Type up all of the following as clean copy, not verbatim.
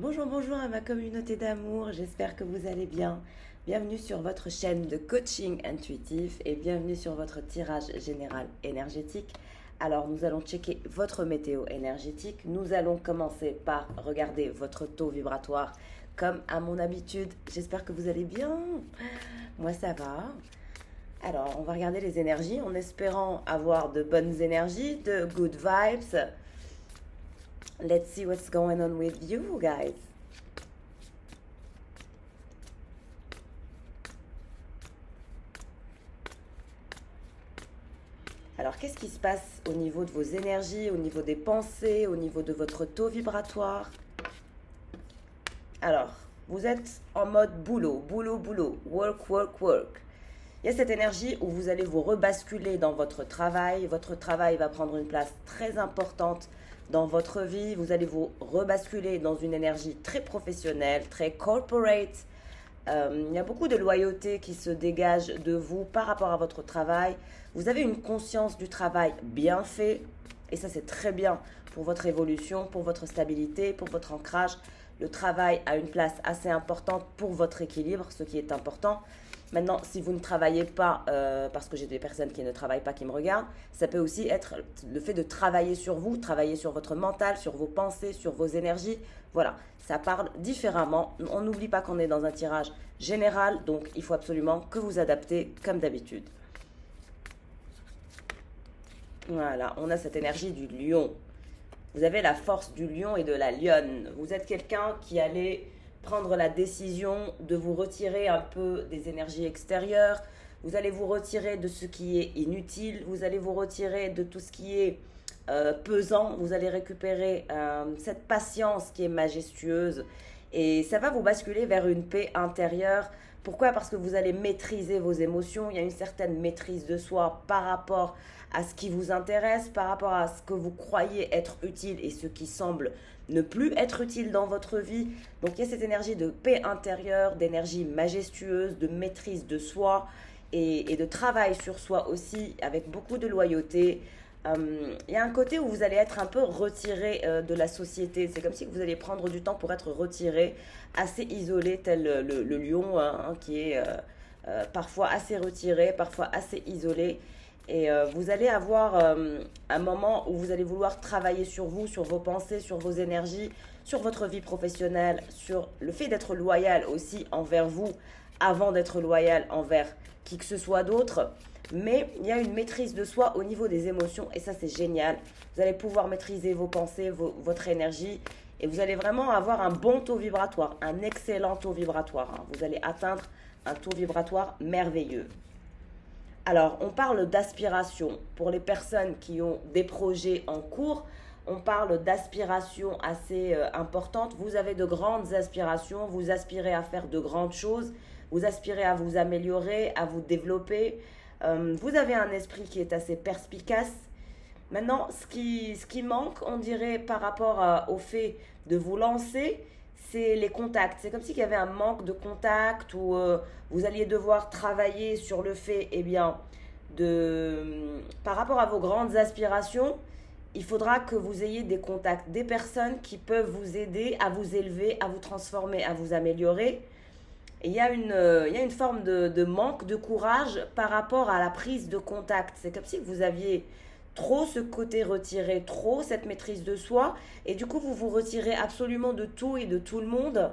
Bonjour, bonjour à ma communauté d'amour, j'espère que vous allez bien. Bienvenue sur votre chaîne de coaching intuitif et bienvenue sur votre tirage général énergétique. Alors nous allons checker votre météo énergétique. Nous allons commencer par regarder votre taux vibratoire comme à mon habitude. J'espère que vous allez bien. Moi ça va. Alors on va regarder les énergies en espérant avoir de bonnes énergies, de good vibes. Let's see what's going on with you guys. Alors, qu'est-ce qui se passe au niveau de vos énergies, au niveau des pensées, au niveau de votre taux vibratoire? Alors, vous êtes en mode boulot, boulot, boulot, work, work, work. Il y a cette énergie où vous allez vous rebasculer dans votre travail. Votre travail va prendre une place très importante dans votre vie. Vous allez vous rebasculer dans une énergie très professionnelle, très corporate. Il y a beaucoup de loyauté qui se dégage de vous par rapport à votre travail. Vous avez une conscience du travail bien fait. Et ça, c'est très bien pour votre évolution, pour votre stabilité, pour votre ancrage. Le travail a une place assez importante pour votre équilibre, ce qui est important. Maintenant, si vous ne travaillez pas, parce que j'ai des personnes qui ne travaillent pas, qui me regardent, ça peut aussi être le fait de travailler sur vous, travailler sur votre mental, sur vos pensées, sur vos énergies. Voilà, ça parle différemment. On n'oublie pas qu'on est dans un tirage général, donc il faut absolument que vous adaptez comme d'habitude. Voilà, on a cette énergie du lion. Vous avez la force du lion et de la lionne. Vous êtes quelqu'un qui allait prendre la décision de vous retirer un peu des énergies extérieures. Vous allez vous retirer de ce qui est inutile. Vous allez vous retirer de tout ce qui est pesant. Vous allez récupérer cette patience qui est majestueuse. Et ça va vous basculer vers une paix intérieure. Pourquoi? Parce que vous allez maîtriser vos émotions. Il y a une certaine maîtrise de soi par rapport à ce qui vous intéresse, par rapport à ce que vous croyez être utile et ce qui semble ne plus être utile dans votre vie. Donc il y a cette énergie de paix intérieure, d'énergie majestueuse, de maîtrise de soi et de travail sur soi aussi avec beaucoup de loyauté. Il y a un côté où vous allez être un peu retiré de la société. C'est comme si vous alliez prendre du temps pour être retiré, assez isolé, tel le lion qui est parfois assez retiré, parfois assez isolé. Et vous allez avoir un moment où vous allez vouloir travailler sur vous, sur vos pensées, sur vos énergies, sur votre vie professionnelle, sur le fait d'être loyal aussi envers vous avant d'être loyal envers qui que ce soit d'autre. Mais il y a une maîtrise de soi au niveau des émotions et ça c'est génial. Vous allez pouvoir maîtriser vos pensées, votre énergie et vous allez vraiment avoir un bon taux vibratoire, un excellent taux vibratoire. Vous allez atteindre un taux vibratoire merveilleux. Alors, on parle d'aspiration. Pour les personnes qui ont des projets en cours, on parle d'aspiration assez importante. Vous avez de grandes aspirations, vous aspirez à faire de grandes choses, vous aspirez à vous améliorer, à vous développer. Vous avez un esprit qui est assez perspicace. Maintenant, ce qui manque, on dirait, par rapport au fait de vous lancer, c'est les contacts. C'est comme s'il y avait un manque de contacts où vous alliez devoir travailler sur le fait, eh bien, par rapport à vos grandes aspirations, il faudra que vous ayez des contacts, des personnes qui peuvent vous aider à vous élever, à vous transformer, à vous améliorer. Et il y a une forme de manque de courage par rapport à la prise de contact. C'est comme si vous aviez trop ce côté retiré, trop cette maîtrise de soi, et du coup vous vous retirez absolument de tout et de tout le monde.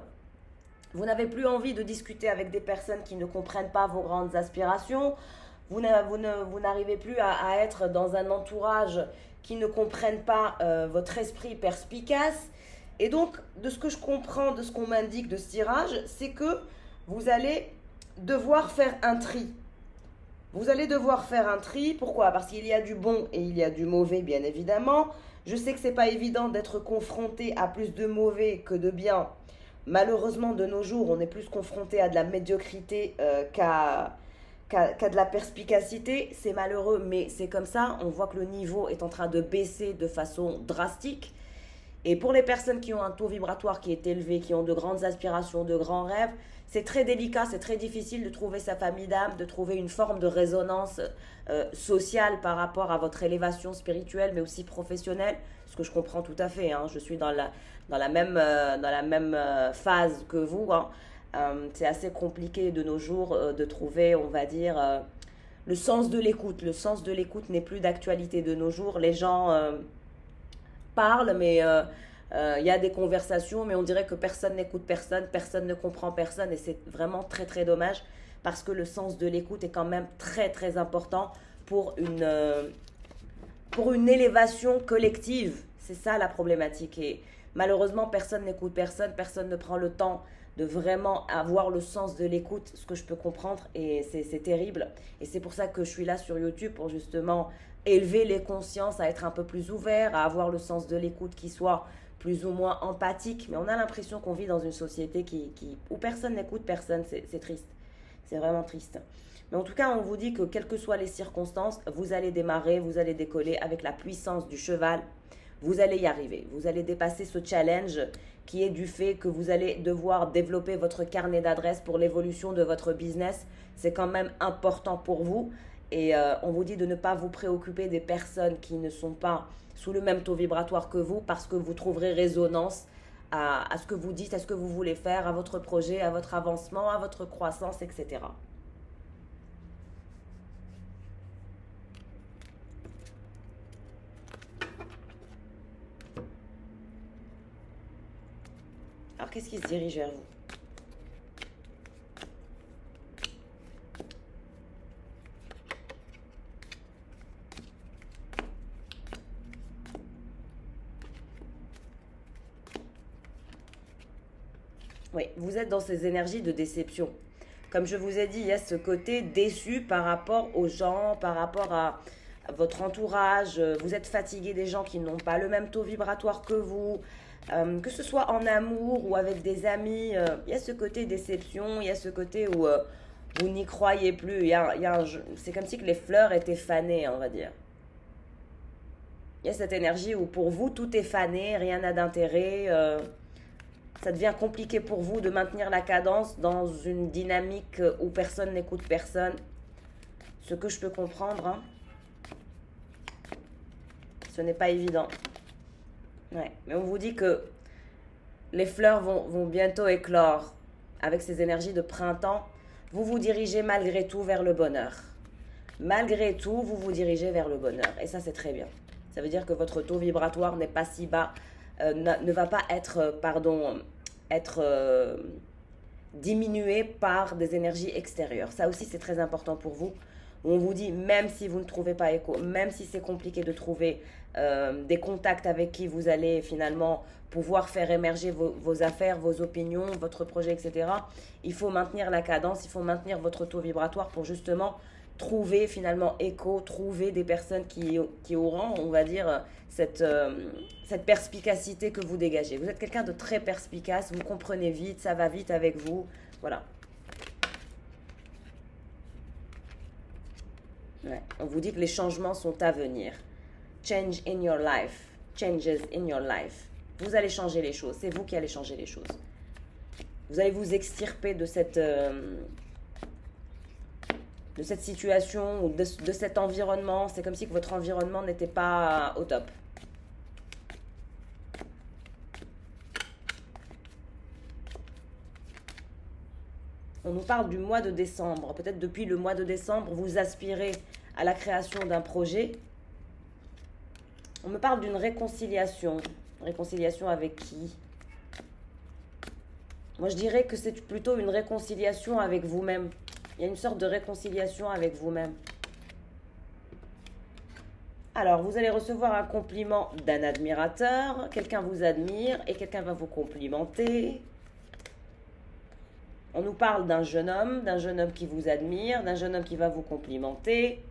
Vous n'avez plus envie de discuter avec des personnes qui ne comprennent pas vos grandes aspirations. Vous n'arrivez plus à être dans un entourage qui ne comprenne pas votre esprit perspicace. Et donc, de ce que je comprends, de ce qu'on m'indique de ce tirage, c'est que vous allez devoir faire un tri. Vous allez devoir faire un tri. Pourquoi? Parce qu'il y a du bon et il y a du mauvais, bien évidemment. Je sais que ce n'est pas évident d'être confronté à plus de mauvais que de bien. Malheureusement, de nos jours, on est plus confronté à de la médiocrité qu'à de la perspicacité. C'est malheureux, mais c'est comme ça. On voit que le niveau est en train de baisser de façon drastique. Et pour les personnes qui ont un taux vibratoire qui est élevé, qui ont de grandes aspirations, de grands rêves, c'est très délicat, c'est très difficile de trouver sa famille d'âme, de trouver une forme de résonance sociale par rapport à votre élévation spirituelle, mais aussi professionnelle. ce que je comprends tout à fait, hein. Je suis dans la même phase que vous, hein. C'est assez compliqué de nos jours de trouver, on va dire, le sens de l'écoute. Le sens de l'écoute n'est plus d'actualité de nos jours. Les gens parlent, mais il y a des conversations, mais on dirait que personne n'écoute personne, personne ne comprend personne, et c'est vraiment très très dommage parce que le sens de l'écoute est quand même très très important pour une élévation collective. C'est ça la problématique. Et malheureusement, personne n'écoute personne, personne ne prend le temps de vraiment avoir le sens de l'écoute, ce que je peux comprendre, et c'est terrible. Et c'est pour ça que je suis là sur YouTube, pour justement élever les consciences, à être un peu plus ouverts, à avoir le sens de l'écoute qui soit plus ou moins empathique. Mais on a l'impression qu'on vit dans une société où personne n'écoute personne. C'est triste. C'est vraiment triste. Mais en tout cas, on vous dit que quelles que soient les circonstances, vous allez démarrer, vous allez décoller avec la puissance du cheval. Vous allez y arriver. Vous allez dépasser ce challenge qui est du fait que vous allez devoir développer votre carnet d'adresses pour l'évolution de votre business. C'est quand même important pour vous. Et on vous dit de ne pas vous préoccuper des personnes qui ne sont pas sous le même taux vibratoire que vous, parce que vous trouverez résonance à ce que vous dites, à ce que vous voulez faire, à votre projet, à votre avancement, à votre croissance, etc. Alors, qu'est-ce qui se dirige vers vous? Oui, vous êtes dans ces énergies de déception. Comme je vous ai dit, il y a ce côté déçu par rapport aux gens, par rapport à votre entourage. Vous êtes fatigué des gens qui n'ont pas le même taux vibratoire que vous. Que ce soit en amour ou avec des amis, il y a ce côté déception, il y a ce côté où vous n'y croyez plus. C'est comme si que les fleurs étaient fanées, on va dire. Il y a cette énergie où pour vous, tout est fané, rien n'a d'intérêt. Ça devient compliqué pour vous de maintenir la cadence dans une dynamique où personne n'écoute personne. Ce que je peux comprendre, hein. Ce n'est pas évident. Ouais. Mais on vous dit que les fleurs vont bientôt éclore avec ces énergies de printemps. Vous vous dirigez malgré tout vers le bonheur. Malgré tout, vous vous dirigez vers le bonheur. Et ça, c'est très bien. Ça veut dire que votre taux vibratoire n'est pas si bas, ne va pas être, diminué par des énergies extérieures. Ça aussi, c'est très important pour vous. On vous dit, même si vous ne trouvez pas écho, même si c'est compliqué de trouver des contacts avec qui vous allez finalement pouvoir faire émerger vos affaires, vos opinions, votre projet, etc. Il faut maintenir la cadence, il faut maintenir votre taux vibratoire pour justement trouver finalement écho, trouver des personnes qui auront, on va dire, cette perspicacité que vous dégagez. Vous êtes quelqu'un de très perspicace, vous comprenez vite, ça va vite avec vous, voilà. Ouais. On vous dit que les changements sont à venir. Change in your life. Changes in your life. Vous allez changer les choses. C'est vous qui allez changer les choses. Vous allez vous extirper de cette situation ou de cet environnement. C'est comme si que votre environnement n'était pas au top. On nous parle du mois de décembre. Peut-être depuis le mois de décembre, vous aspirez à la création d'un projet. On me parle d'une réconciliation. Réconciliation avec qui? Moi, je dirais que c'est plutôt une réconciliation avec vous-même. Il y a une sorte de réconciliation avec vous-même. Alors, vous allez recevoir un compliment d'un admirateur. Quelqu'un vous admire et quelqu'un va vous complimenter. On nous parle d'un jeune homme qui vous admire, d'un jeune homme qui va vous complimenter.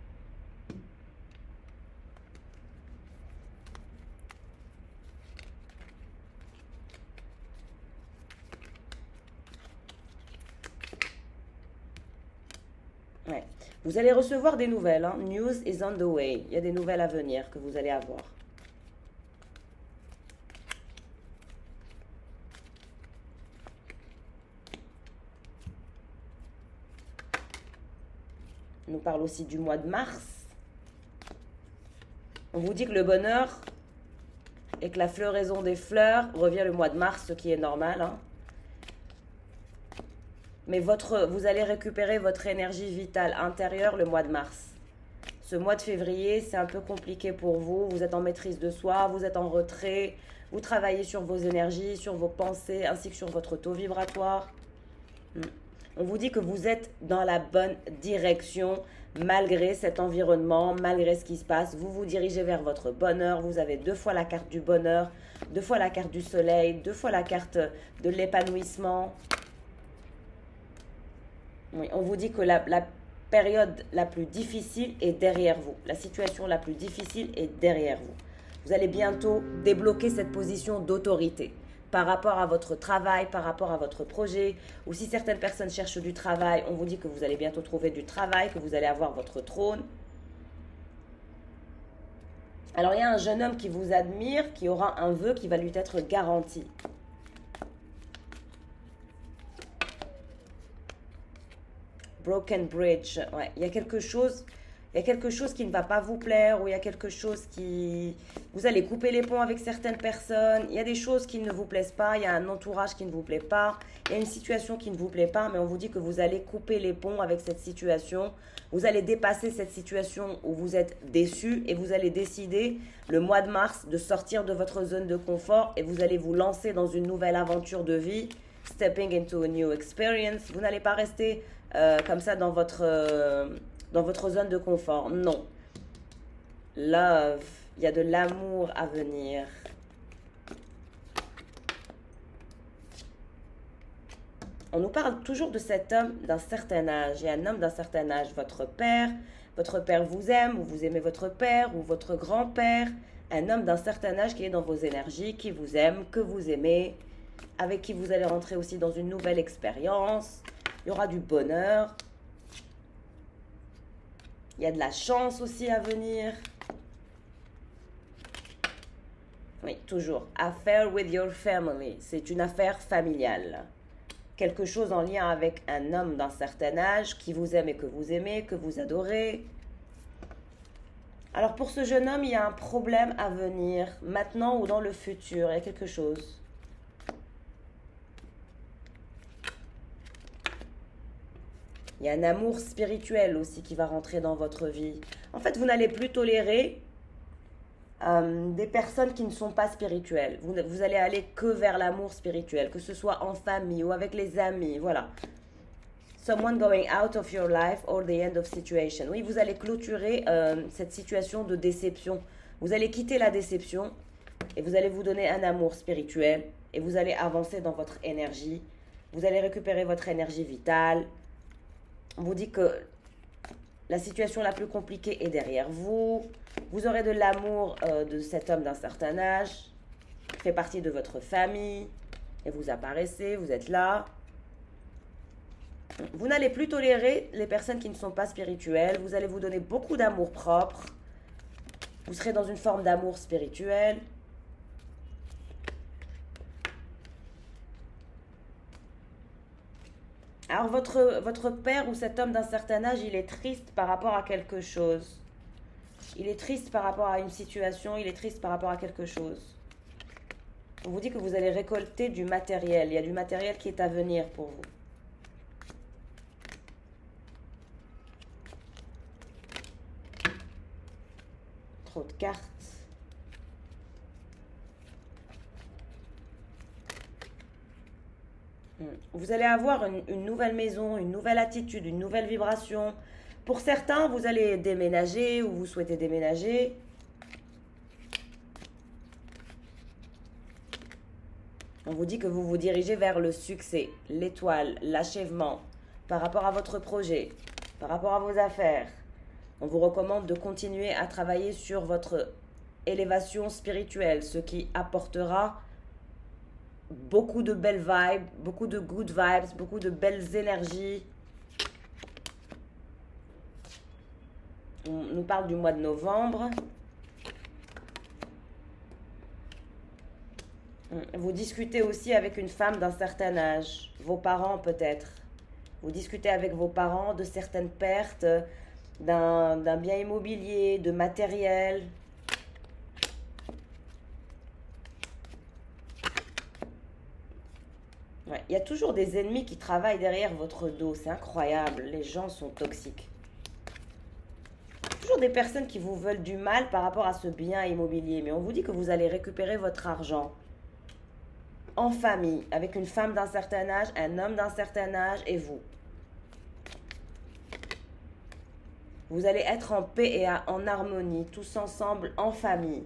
Ouais. Vous allez recevoir des nouvelles. Hein. News is on the way. Il y a des nouvelles à venir que vous allez avoir. On nous parle aussi du mois de mars. On vous dit que le bonheur et que la floraison des fleurs revient le mois de mars, ce qui est normal. Hein. Mais vous allez récupérer votre énergie vitale intérieure le mois de mars. Ce mois de février, c'est un peu compliqué pour vous. Vous êtes en maîtrise de soi, vous êtes en retrait. Vous travaillez sur vos énergies, sur vos pensées, ainsi que sur votre taux vibratoire. On vous dit que vous êtes dans la bonne direction, malgré cet environnement, malgré ce qui se passe. Vous vous dirigez vers votre bonheur. Vous avez 2 fois la carte du bonheur, 2 fois la carte du soleil, 2 fois la carte de l'épanouissement. Oui, on vous dit que la période la plus difficile est derrière vous. La situation la plus difficile est derrière vous. Vous allez bientôt débloquer cette position d'autorité par rapport à votre travail, par rapport à votre projet. Ou si certaines personnes cherchent du travail, on vous dit que vous allez bientôt trouver du travail, que vous allez avoir votre trône. Alors, il y a un jeune homme qui vous admire, qui aura un vœu qui va lui être garanti. Broken bridge, ouais. Il y a quelque chose qui ne va pas vous plaire, ou il y a quelque chose qui... Vous allez couper les ponts avec certaines personnes, il y a des choses qui ne vous plaisent pas, il y a un entourage qui ne vous plaît pas, il y a une situation qui ne vous plaît pas, mais on vous dit que vous allez couper les ponts avec cette situation, vous allez dépasser cette situation où vous êtes déçu et vous allez décider le mois de mars de sortir de votre zone de confort et vous allez vous lancer dans une nouvelle aventure de vie, stepping into a new experience. Vous n'allez pas rester comme ça dans votre zone de confort. Non. Love. Il y a de l'amour à venir. On nous parle toujours de cet homme d'un certain âge. Il y a un homme d'un certain âge. Votre père vous aime, ou vous aimez votre père, ou votre grand-père. Un homme d'un certain âge qui est dans vos énergies, qui vous aime, que vous aimez, avec qui vous allez rentrer aussi dans une nouvelle expérience. Il y aura du bonheur. Il y a de la chance aussi à venir. Oui, toujours. Affair with your family. C'est une affaire familiale. Quelque chose en lien avec un homme d'un certain âge qui vous aime et que vous aimez, que vous adorez. Alors pour ce jeune homme, il y a un problème à venir, maintenant ou dans le futur. Il y a quelque chose. Il y a un amour spirituel aussi qui va rentrer dans votre vie. En fait, vous n'allez plus tolérer des personnes qui ne sont pas spirituelles. Vous allez aller que vers l'amour spirituel, que ce soit en famille ou avec les amis, voilà. Someone going out of your life or the end of situation. Oui, vous allez clôturer cette situation de déception. Vous allez quitter la déception et vous allez vous donner un amour spirituel et vous allez avancer dans votre énergie. Vous allez récupérer votre énergie vitale. On vous dit que la situation la plus compliquée est derrière vous. Vous aurez de l'amour de cet homme d'un certain âge, qui fait partie de votre famille. Et vous apparaissez, vous êtes là. Vous n'allez plus tolérer les personnes qui ne sont pas spirituelles. Vous allez vous donner beaucoup d'amour propre. Vous serez dans une forme d'amour spirituel. Alors, votre père ou cet homme d'un certain âge, il est triste par rapport à quelque chose. Il est triste par rapport à une situation, il est triste par rapport à quelque chose. On vous dit que vous allez récolter du matériel. Il y a du matériel qui est à venir pour vous. Trop de cartes. Vous allez avoir une nouvelle maison, une nouvelle attitude, une nouvelle vibration. Pour certains, vous allez déménager ou vous souhaitez déménager. On vous dit que vous vous dirigez vers le succès, l'étoile, l'achèvement, par rapport à votre projet, par rapport à vos affaires. On vous recommande de continuer à travailler sur votre élévation spirituelle, ce qui apportera beaucoup de belles vibes, beaucoup de good vibes, beaucoup de belles énergies. On nous parle du mois de novembre. Vous discutez aussi avec une femme d'un certain âge, vos parents peut-être. Vous discutez avec vos parents de certaines pertes, d'un bien immobilier, de matériel. Ouais, il y a toujours des ennemis qui travaillent derrière votre dos. C'est incroyable. Les gens sont toxiques. Toujours des personnes qui vous veulent du mal par rapport à ce bien immobilier. Mais on vous dit que vous allez récupérer votre argent en famille, avec une femme d'un certain âge, un homme d'un certain âge et vous. Vous allez être en paix et en harmonie, tous ensemble, en famille.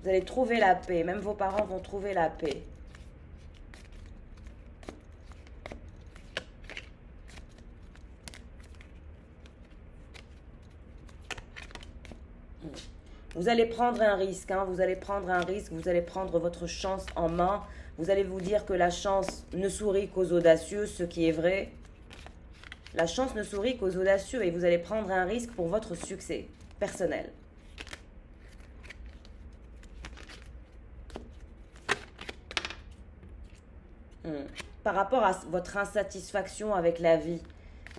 Vous allez trouver la paix. Même vos parents vont trouver la paix. Vous allez prendre un risque, hein, vous allez prendre un risque, vous allez prendre votre chance en main. Vous allez vous dire que la chance ne sourit qu'aux audacieux, ce qui est vrai. La chance ne sourit qu'aux audacieux et vous allez prendre un risque pour votre succès personnel. Par rapport à votre insatisfaction avec la vie,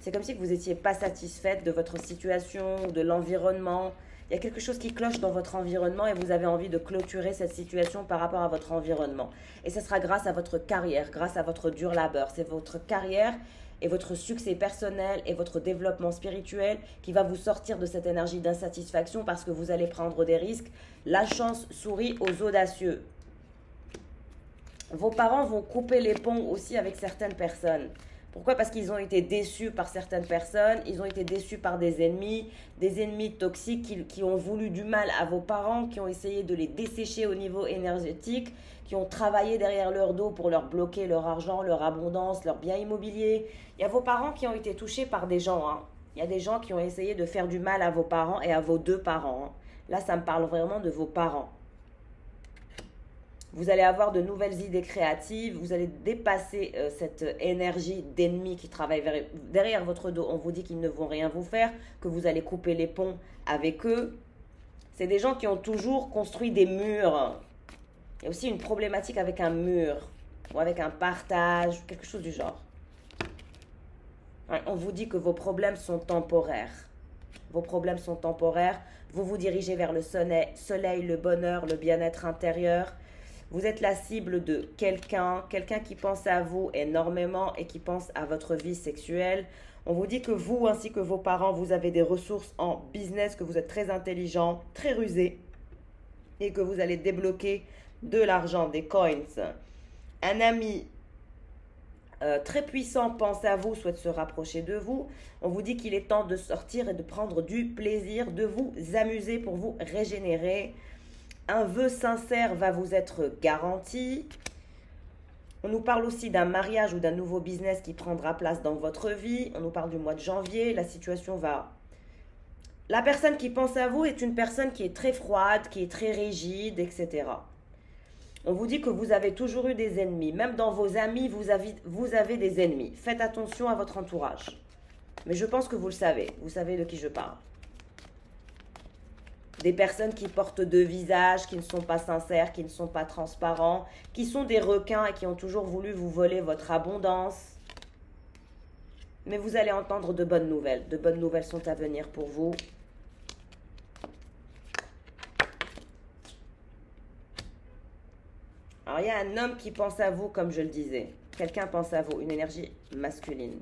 c'est comme si vous n'étiez pas satisfaite de votre situation, de l'environnement. Il y a quelque chose qui cloche dans votre environnement et vous avez envie de clôturer cette situation par rapport à votre environnement. Et ce sera grâce à votre carrière, grâce à votre dur labeur. C'est votre carrière et votre succès personnel et votre développement spirituel qui va vous sortir de cette énergie d'insatisfaction parce que vous allez prendre des risques. La chance sourit aux audacieux. Vos parents vont couper les ponts aussi avec certaines personnes. Pourquoi? Parce qu'ils ont été déçus par certaines personnes, ils ont été déçus par des ennemis toxiques qui ont voulu du mal à vos parents, qui ont essayé de les dessécher au niveau énergétique, qui ont travaillé derrière leur dos pour leur bloquer leur argent, leur abondance, leur bien immobilier. Il y a vos parents qui ont été touchés par des gens. Hein. Il y a des gens qui ont essayé de faire du mal à vos parents et à vos deux parents. Hein. Là, ça me parle vraiment de vos parents. Vous allez avoir de nouvelles idées créatives, vous allez dépasser cette énergie d'ennemis qui travaillent derrière votre dos. On vous dit qu'ils ne vont rien vous faire, que vous allez couper les ponts avec eux. C'est des gens qui ont toujours construit des murs. Il y a aussi une problématique avec un mur ou avec un partage, quelque chose du genre. Ouais, on vous dit que vos problèmes sont temporaires. Vos problèmes sont temporaires. Vous vous dirigez vers le soleil, le bonheur, le bien-être intérieur. Vous êtes la cible de quelqu'un qui pense à vous énormément et qui pense à votre vie sexuelle. On vous dit que vous, ainsi que vos parents, vous avez des ressources en business, que vous êtes très intelligent, très rusé et que vous allez débloquer de l'argent, des coins. Un ami très puissant pense à vous, souhaite se rapprocher de vous. On vous dit qu'il est temps de sortir et de prendre du plaisir, de vous amuser pour vous régénérer. Un vœu sincère va vous être garanti. On nous parle aussi d'un mariage ou d'un nouveau business qui prendra place dans votre vie. On nous parle du mois de janvier. La situation va... La personne qui pense à vous est une personne qui est très froide, qui est très rigide, etc. On vous dit que vous avez toujours eu des ennemis. Même dans vos amis, vous avez des ennemis. Faites attention à votre entourage. Mais je pense que vous le savez. Vous savez de qui je parle. Des personnes qui portent deux visages, qui ne sont pas sincères, qui ne sont pas transparents, qui sont des requins et qui ont toujours voulu vous voler votre abondance. Mais vous allez entendre de bonnes nouvelles. De bonnes nouvelles sont à venir pour vous. Alors, il y a un homme qui pense à vous, comme je le disais. Quelqu'un pense à vous, une énergie masculine.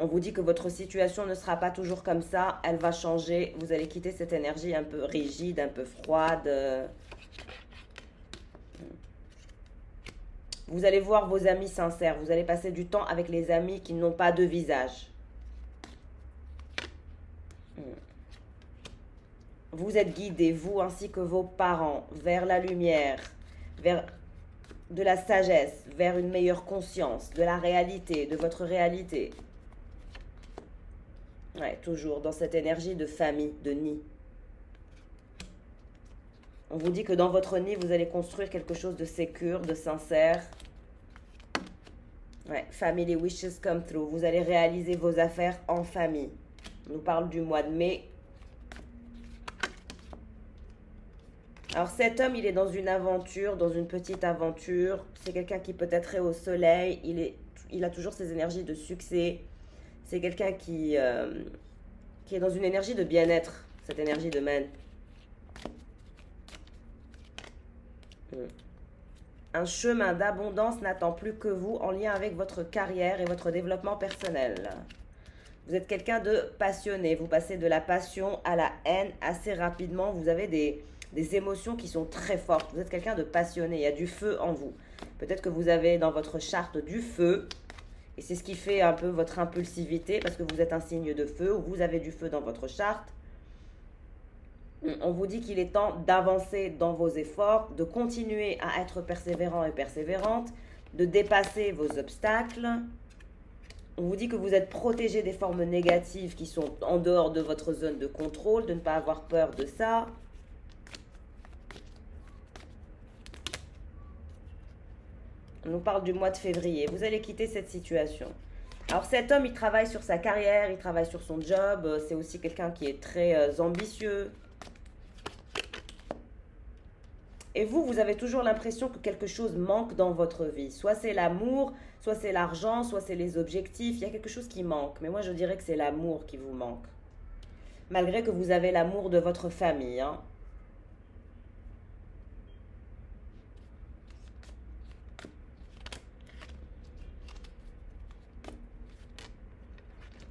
On vous dit que votre situation ne sera pas toujours comme ça, elle va changer. Vous allez quitter cette énergie un peu rigide, un peu froide. Vous allez voir vos amis sincères. Vous allez passer du temps avec les amis qui n'ont pas de visage. Vous êtes guidés, vous ainsi que vos parents, vers la lumière, vers de la sagesse, vers une meilleure conscience, de la réalité, de votre réalité. Ouais, toujours dans cette énergie de famille, de nid. On vous dit que dans votre nid, vous allez construire quelque chose de sécure, de sincère. Ouais, family wishes come true. Vous allez réaliser vos affaires en famille. On nous parle du mois de mai. Alors cet homme, il est dans une aventure, dans une petite aventure. C'est quelqu'un qui peut-être est au soleil. Il a toujours ses énergies de succès. C'est quelqu'un qui est dans une énergie de bien-être, cette énergie de man. Un chemin d'abondance n'attend plus que vous en lien avec votre carrière et votre développement personnel. Vous êtes quelqu'un de passionné. Vous passez de la passion à la haine assez rapidement. Vous avez des émotions qui sont très fortes. Vous êtes quelqu'un de passionné. Il y a du feu en vous. Peut-être que vous avez dans votre charte du feu. Et c'est ce qui fait un peu votre impulsivité parce que vous êtes un signe de feu ou vous avez du feu dans votre charte. On vous dit qu'il est temps d'avancer dans vos efforts, de continuer à être persévérant et persévérante, de dépasser vos obstacles. On vous dit que vous êtes protégé des formes négatives qui sont en dehors de votre zone de contrôle, de ne pas avoir peur de ça. On nous parle du mois de février. Vous allez quitter cette situation. Alors cet homme, il travaille sur sa carrière, il travaille sur son job. C'est aussi quelqu'un qui est très ambitieux. Et vous avez toujours l'impression que quelque chose manque dans votre vie. Soit c'est l'amour, soit c'est l'argent, soit c'est les objectifs. Il y a quelque chose qui manque. Mais moi, je dirais que c'est l'amour qui vous manque. Malgré que vous avez l'amour de votre famille. Hein.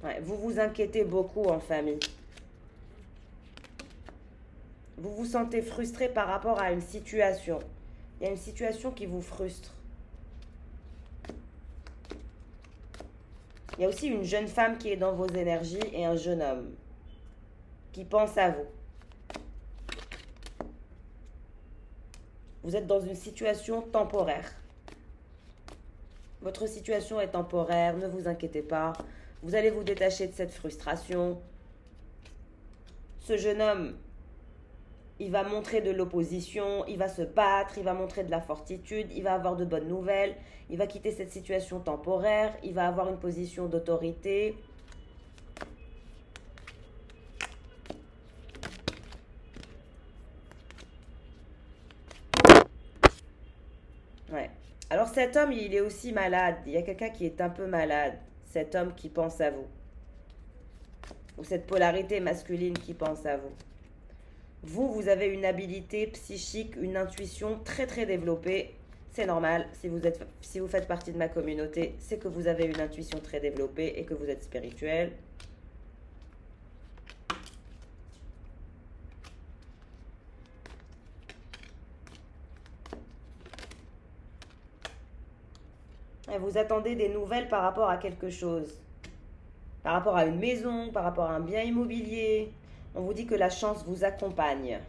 Ouais, vous vous inquiétez beaucoup en famille. Vous vous sentez frustré par rapport à une situation. Il y a une situation qui vous frustre. Il y a aussi une jeune femme qui est dans vos énergies et un jeune homme qui pense à vous. Vous êtes dans une situation temporaire. Votre situation est temporaire, ne vous inquiétez pas. Vous allez vous détacher de cette frustration. Ce jeune homme, il va montrer de l'opposition, il va se battre, il va montrer de la fortitude, il va avoir de bonnes nouvelles, il va quitter cette situation temporaire, il va avoir une position d'autorité. Ouais. Alors cet homme, il est aussi malade. Il y a quelqu'un qui est un peu malade. Cet homme qui pense à vous. Ou cette polarité masculine qui pense à vous. Vous avez une habilité psychique, une intuition très très développée. C'est normal, si vous faites partie de ma communauté, c'est que vous avez une intuition très développée et que vous êtes spirituel. Et vous attendez des nouvelles par rapport à quelque chose. Par rapport à une maison, par rapport à un bien immobilier. On vous dit que la chance vous accompagne.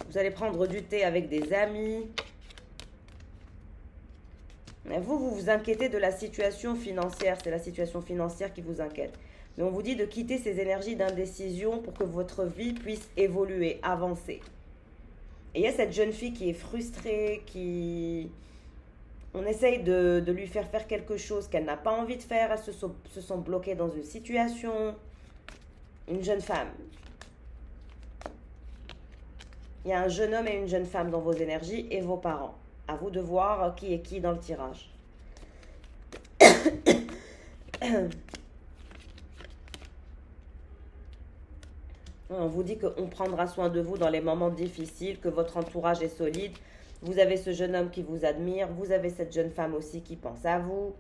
Vous allez prendre du thé avec des amis. Mais vous vous inquiétez de la situation financière. C'est la situation financière qui vous inquiète. Mais on vous dit de quitter ces énergies d'indécision pour que votre vie puisse évoluer, avancer. Et il y a cette jeune fille qui est frustrée, on essaye de lui faire quelque chose qu'elle n'a pas envie de faire. Elles se sont bloquées dans une situation. Une jeune femme. Il y a un jeune homme et une jeune femme dans vos énergies et vos parents. À vous de voir qui est qui dans le tirage. On vous dit qu'on prendra soin de vous dans les moments difficiles, que votre entourage est solide. Vous avez ce jeune homme qui vous admire. Vous avez cette jeune femme aussi qui pense à vous.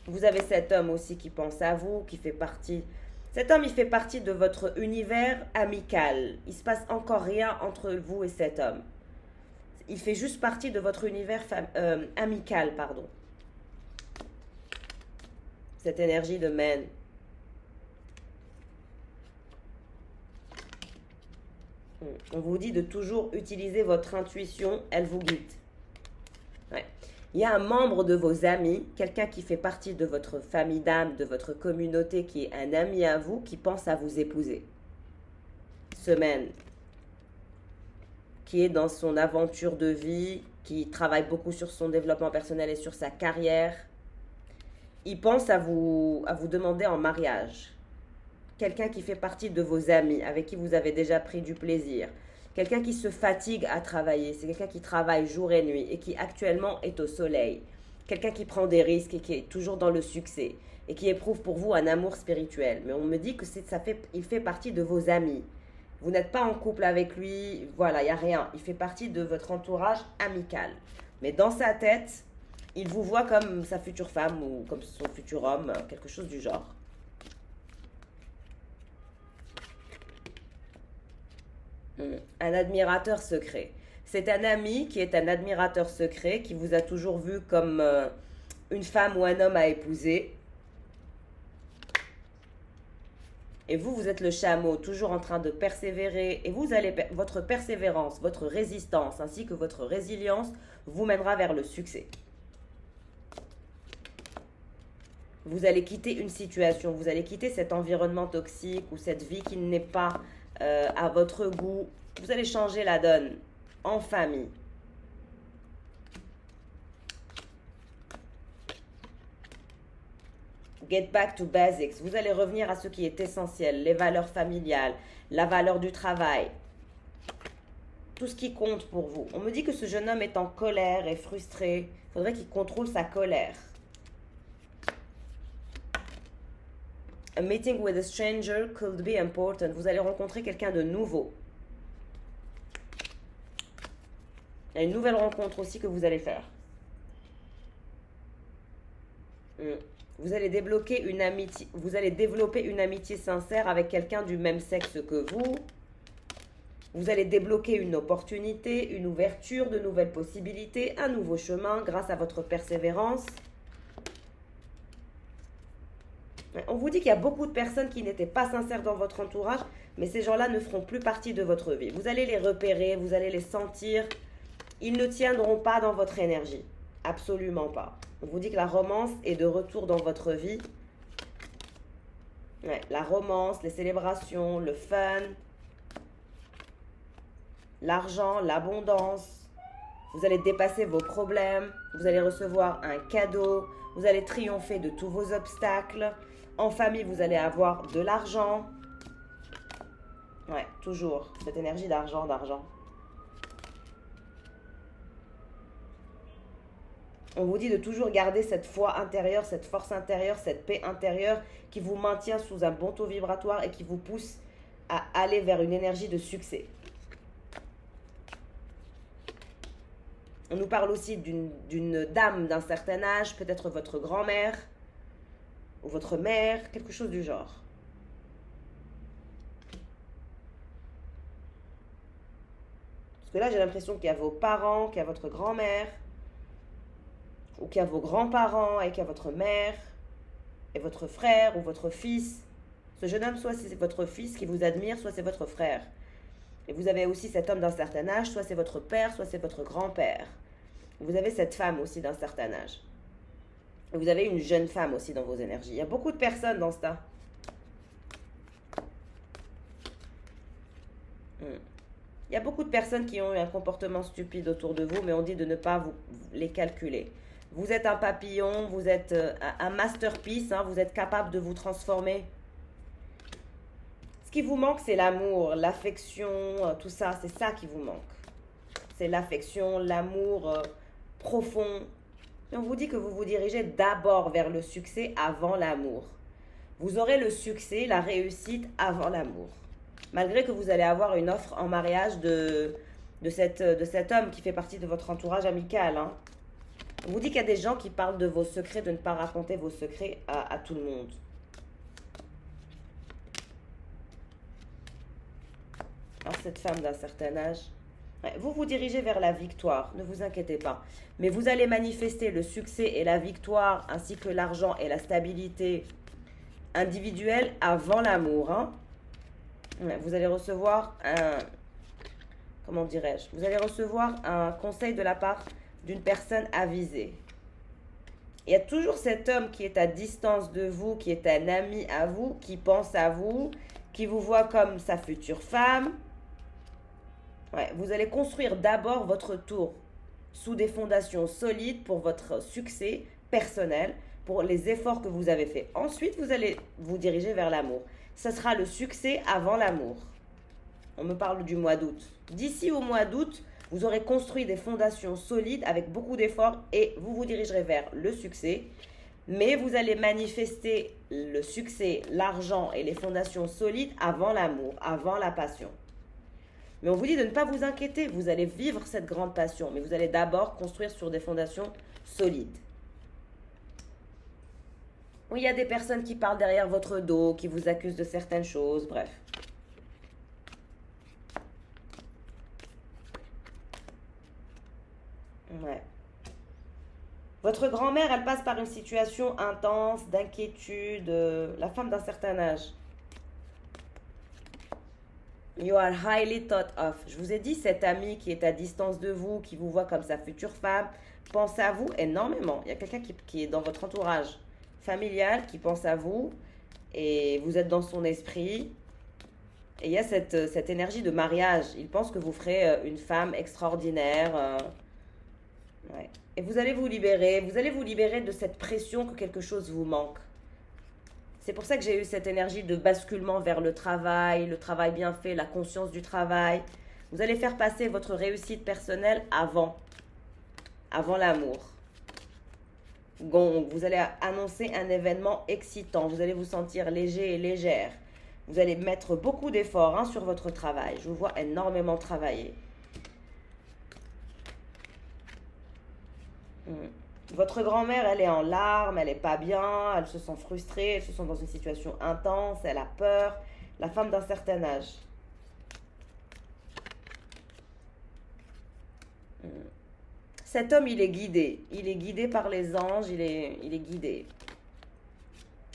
Vous avez cet homme aussi qui pense à vous, qui fait partie... Cet homme, il fait partie de votre univers amical. Il ne se passe encore rien entre vous et cet homme. Il fait juste partie de votre univers amical, pardon. Cette énergie de man. On vous dit de toujours utiliser votre intuition, elle vous guide. Ouais. Il y a un membre de vos amis, quelqu'un qui fait partie de votre famille d'âme, de votre communauté, qui est un ami à vous, qui pense à vous épouser. Semaine. Qui est dans son aventure de vie, qui travaille beaucoup sur son développement personnel et sur sa carrière. Il pense à vous demander en mariage. Quelqu'un qui fait partie de vos amis, avec qui vous avez déjà pris du plaisir. Quelqu'un qui se fatigue à travailler, c'est quelqu'un qui travaille jour et nuit et qui actuellement est au soleil. Quelqu'un qui prend des risques et qui est toujours dans le succès et qui éprouve pour vous un amour spirituel. Mais on me dit que il fait partie de vos amis. Vous n'êtes pas en couple avec lui, voilà, il n'y a rien. Il fait partie de votre entourage amical. Mais dans sa tête, il vous voit comme sa future femme ou comme son futur homme, quelque chose du genre. Un admirateur secret. C'est un ami qui est un admirateur secret, qui vous a toujours vu comme une femme ou un homme à épouser. Et vous, vous êtes le chameau, toujours en train de persévérer. Et vous allez, votre persévérance, votre résistance, ainsi que votre résilience, vous mènera vers le succès. Vous allez quitter une situation, vous allez quitter cet environnement toxique ou cette vie qui n'est pas à votre goût. Vous allez changer la donne en famille. Get back to basics. Vous allez revenir à ce qui est essentiel, les valeurs familiales, la valeur du travail, tout ce qui compte pour vous. On me dit que ce jeune homme est en colère et frustré. Il faudrait qu'il contrôle sa colère. A meeting with a stranger could be important. Vous allez rencontrer quelqu'un de nouveau. Il y a une nouvelle rencontre aussi que vous allez faire. Vous allez développer une amitié sincère avec quelqu'un du même sexe que vous. Vous allez débloquer une opportunité, une ouverture, de nouvelles possibilités, un nouveau chemin grâce à votre persévérance. On vous dit qu'il y a beaucoup de personnes qui n'étaient pas sincères dans votre entourage, mais ces gens-là ne feront plus partie de votre vie. Vous allez les repérer, vous allez les sentir. Ils ne tiendront pas dans votre énergie. Absolument pas. On vous dit que la romance est de retour dans votre vie. Ouais, la romance, les célébrations, le fun, l'argent, l'abondance. Vous allez dépasser vos problèmes. Vous allez recevoir un cadeau. Vous allez triompher de tous vos obstacles. En famille, vous allez avoir de l'argent. Ouais, toujours cette énergie d'argent, d'argent. On vous dit de toujours garder cette foi intérieure, cette force intérieure, cette paix intérieure qui vous maintient sous un bon taux vibratoire et qui vous pousse à aller vers une énergie de succès. On nous parle aussi d'une dame d'un certain âge, peut-être votre grand-mère ou votre mère, quelque chose du genre. Parce que là, j'ai l'impression qu'il y a vos parents, qu'il y a votre grand-mère, ou qu'il y a vos grands-parents et qu'il y a votre mère et votre frère ou votre fils. Ce jeune homme, soit c'est votre fils qui vous admire, soit c'est votre frère. Et vous avez aussi cet homme d'un certain âge, soit c'est votre père, soit c'est votre grand-père. Vous avez cette femme aussi d'un certain âge. Et vous avez une jeune femme aussi dans vos énergies. Il y a beaucoup de personnes dans ce tas. Il y a beaucoup de personnes qui ont eu un comportement stupide autour de vous, mais on dit de ne pas les calculer. Vous êtes un papillon, vous êtes un masterpiece, hein, vous êtes capable de vous transformer. Ce qui vous manque, c'est l'amour, l'affection, tout ça, c'est ça qui vous manque. C'est l'affection, l'amour profond. Et on vous dit que vous vous dirigez d'abord vers le succès avant l'amour. Vous aurez le succès, la réussite avant l'amour. Malgré que vous allez avoir une offre en mariage de cet homme qui fait partie de votre entourage amical. Hein. On vous dit qu'il y a des gens qui parlent de vos secrets, de ne pas raconter vos secrets à tout le monde. Alors cette femme d'un certain âge, vous vous dirigez vers la victoire, ne vous inquiétez pas. Mais vous allez manifester le succès et la victoire, ainsi que l'argent et la stabilité individuelle avant l'amour. Hein. Vous allez recevoir comment dirais-je, vous allez recevoir un conseil de la part d'une personne avisée. Il y a toujours cet homme qui est à distance de vous, qui est un ami à vous, qui pense à vous, qui vous voit comme sa future femme. Ouais, vous allez construire d'abord votre tour sous des fondations solides pour votre succès personnel, pour les efforts que vous avez faits. Ensuite, vous allez vous diriger vers l'amour. Ce sera le succès avant l'amour. On me parle du mois d'août. D'ici au mois d'août, vous aurez construit des fondations solides avec beaucoup d'efforts et vous vous dirigerez vers le succès. Mais vous allez manifester le succès, l'argent et les fondations solides avant l'amour, avant la passion. Mais on vous dit de ne pas vous inquiéter, vous allez vivre cette grande passion, mais vous allez d'abord construire sur des fondations solides. Oui, il y a des personnes qui parlent derrière votre dos, qui vous accusent de certaines choses, bref. Ouais. Votre grand-mère, elle passe par une situation intense, d'inquiétude, la femme d'un certain âge. You are highly thought of. Je vous ai dit, cette amie qui est à distance de vous, qui vous voit comme sa future femme, pense à vous énormément. Il y a quelqu'un qui est dans votre entourage familial, qui pense à vous, et vous êtes dans son esprit. Et il y a cette énergie de mariage. Il pense que vous ferez une femme extraordinaire. Ouais. Et vous allez vous libérer de cette pression que quelque chose vous manque. C'est pour ça que j'ai eu cette énergie de basculement vers le travail bien fait, la conscience du travail. Vous allez faire passer votre réussite personnelle avant l'amour. Gong, vous allez annoncer un événement excitant, vous allez vous sentir léger et légère. Vous allez mettre beaucoup d'efforts sur votre travail. Je vous vois énormément travailler. Votre grand-mère, elle est en larmes, elle n'est pas bien, elle se sent frustrée, elle se sent dans une situation intense, elle a peur. La femme d'un certain âge. Cet homme, il est guidé. Il est guidé par les anges, il est guidé.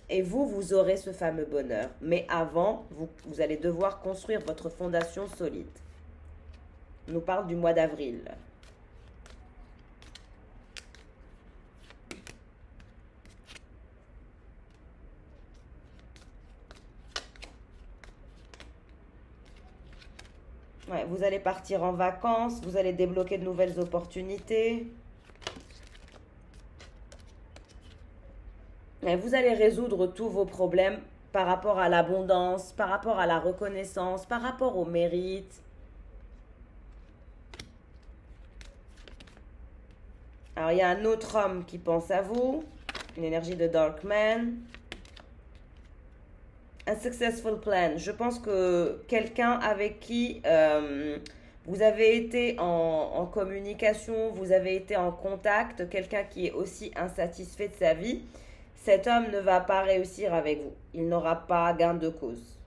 Et vous aurez ce fameux bonheur. Mais avant, vous allez devoir construire votre fondation solide. On nous parle du mois d'avril. Ouais, vous allez partir en vacances, vous allez débloquer de nouvelles opportunités. Et vous allez résoudre tous vos problèmes par rapport à l'abondance, par rapport à la reconnaissance, par rapport au mérite. Alors, il y a un autre homme qui pense à vous, une énergie de Dark Man. Un successful plan. Je pense que quelqu'un avec qui vous avez été en communication, vous avez été en contact, quelqu'un qui est aussi insatisfait de sa vie, cet homme ne va pas réussir avec vous. Il n'aura pas gain de cause.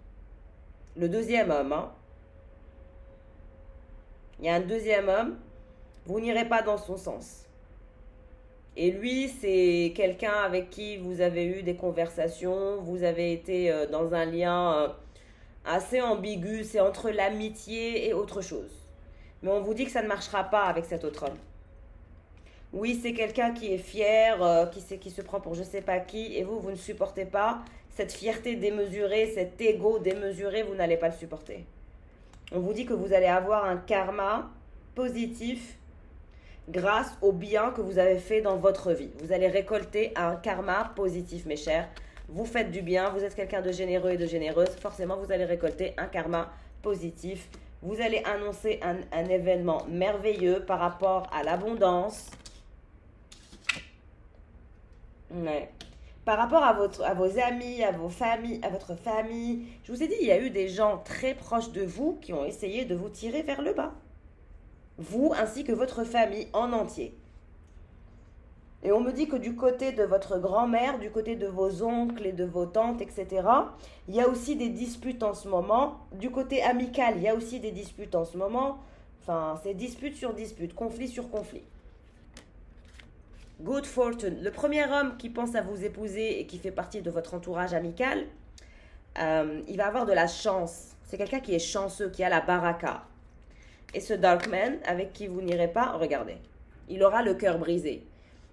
Le deuxième homme, il y a un deuxième homme, vous n'irez pas dans son sens. Et lui, c'est quelqu'un avec qui vous avez eu des conversations, vous avez été dans un lien assez ambigu, c'est entre l'amitié et autre chose. Mais on vous dit que ça ne marchera pas avec cet autre homme. Oui, c'est quelqu'un qui est fier, qui se prend pour je ne sais pas qui, et vous ne supportez pas cette fierté démesurée, cet ego démesuré, vous n'allez pas le supporter. On vous dit que vous allez avoir un karma positif grâce au bien que vous avez fait dans votre vie. Vous allez récolter un karma positif, mes chers. Vous faites du bien, vous êtes quelqu'un de généreux et de généreuse. Forcément, vous allez récolter un karma positif. Vous allez annoncer un événement merveilleux par rapport à l'abondance. Ouais. Par rapport à vos amis, à vos familles, à votre famille. Je vous ai dit, il y a eu des gens très proches de vous qui ont essayé de vous tirer vers le bas. Vous ainsi que votre famille en entier. Et on me dit que du côté de votre grand-mère, du côté de vos oncles et de vos tantes, etc., il y a aussi des disputes en ce moment. Du côté amical, il y a aussi des disputes en ce moment. Enfin, c'est dispute sur dispute, conflit sur conflit. Good fortune. Le premier homme qui pense à vous épouser et qui fait partie de votre entourage amical, il va avoir de la chance. C'est quelqu'un qui est chanceux, qui a la baraka. Et ce Dark Man, avec qui vous n'irez pas, regardez, il aura le cœur brisé.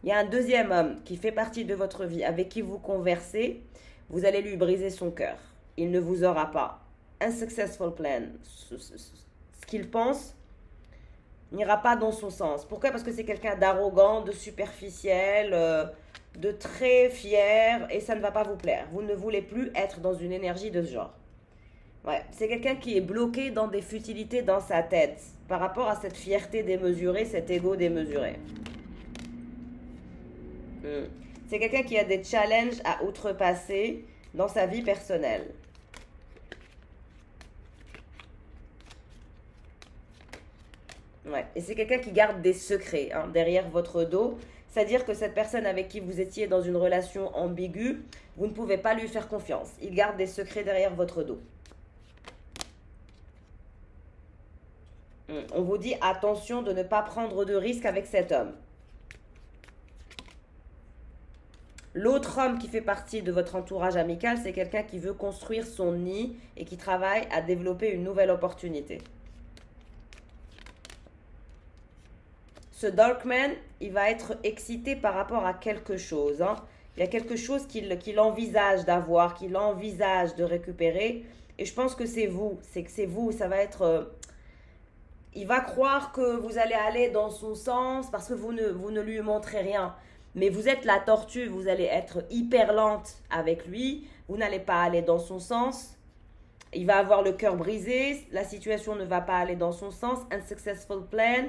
Il y a un deuxième homme qui fait partie de votre vie, avec qui vous conversez, vous allez lui briser son cœur. Il ne vous aura pas. Un successful plan. Ce qu'il pense n'ira pas dans son sens. Pourquoi? Parce que c'est quelqu'un d'arrogant, de superficiel, de très fier, et ça ne va pas vous plaire. Vous ne voulez plus être dans une énergie de ce genre. Ouais, c'est quelqu'un qui est bloqué dans des futilités dans sa tête par rapport à cette fierté démesurée, cet ego démesuré. C'est quelqu'un qui a des challenges à outrepasser dans sa vie personnelle. Ouais. Et c'est quelqu'un qui garde des secrets derrière votre dos. C'est-à-dire que cette personne avec qui vous étiez dans une relation ambiguë, vous ne pouvez pas lui faire confiance. Il garde des secrets derrière votre dos. On vous dit attention de ne pas prendre de risques avec cet homme. L'autre homme qui fait partie de votre entourage amical, c'est quelqu'un qui veut construire son nid et qui travaille à développer une nouvelle opportunité. Ce Darkman, il va être excité par rapport à quelque chose. Il y a quelque chose qu'il envisage d'avoir, qu'il envisage de récupérer. Et je pense que c'est vous. C'est vous. Ça va être... il va croire que vous allez aller dans son sens parce que vous ne lui montrez rien. Mais vous êtes la tortue. Vous allez être hyper lente avec lui. Vous n'allez pas aller dans son sens. Il va avoir le cœur brisé. La situation ne va pas aller dans son sens. Unsuccessful plan.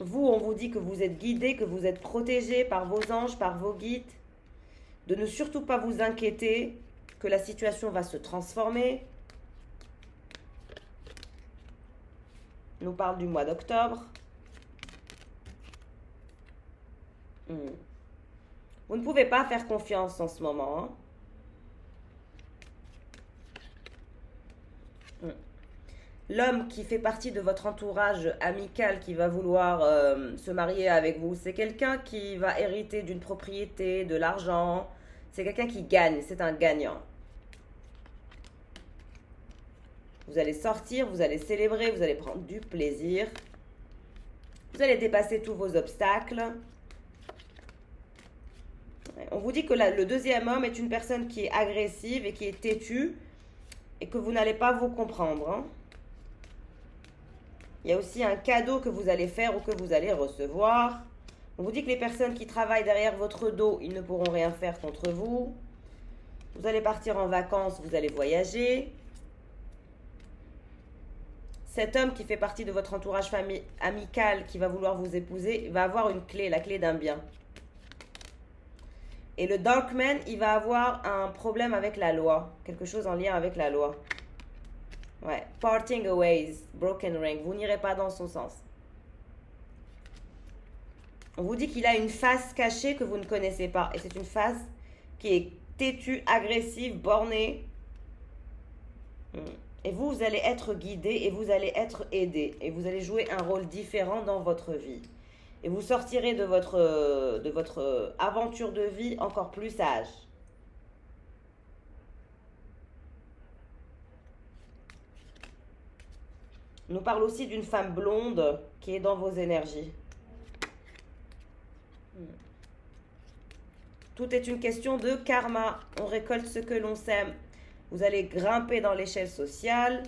Vous, on vous dit que vous êtes guidé, que vous êtes protégé par vos anges, par vos guides. De ne surtout pas vous inquiéter, que la situation va se transformer. On nous parle du mois d'octobre. Vous ne pouvez pas faire confiance en ce moment. L'homme qui fait partie de votre entourage amical qui va vouloir se marier avec vous, c'est quelqu'un qui va hériter d'une propriété, de l'argent. C'est quelqu'un qui gagne, c'est un gagnant. Vous allez sortir, vous allez célébrer, vous allez prendre du plaisir. Vous allez dépasser tous vos obstacles. On vous dit que le deuxième homme est une personne qui est agressive et qui est têtue et que vous n'allez pas vous comprendre. Il y a aussi un cadeau que vous allez faire ou que vous allez recevoir. On vous dit que les personnes qui travaillent derrière votre dos, ils ne pourront rien faire contre vous. Vous allez partir en vacances, vous allez voyager. Cet homme qui fait partie de votre entourage amical, qui va vouloir vous épouser, va avoir une clé, la clé d'un bien. Et le Darkman, il va avoir un problème avec la loi, quelque chose en lien avec la loi. Ouais, parting away, broken ring, vous n'irez pas dans son sens. On vous dit qu'il a une face cachée que vous ne connaissez pas. Et c'est une face qui est têtue, agressive, bornée. Et vous allez être guidé et vous allez être aidé. Et vous allez jouer un rôle différent dans votre vie. Et vous sortirez de votre aventure de vie encore plus sage. On nous parle aussi d'une femme blonde qui est dans vos énergies. Tout est une question de karma. On récolte ce que l'on sème. Vous allez grimper dans l'échelle sociale.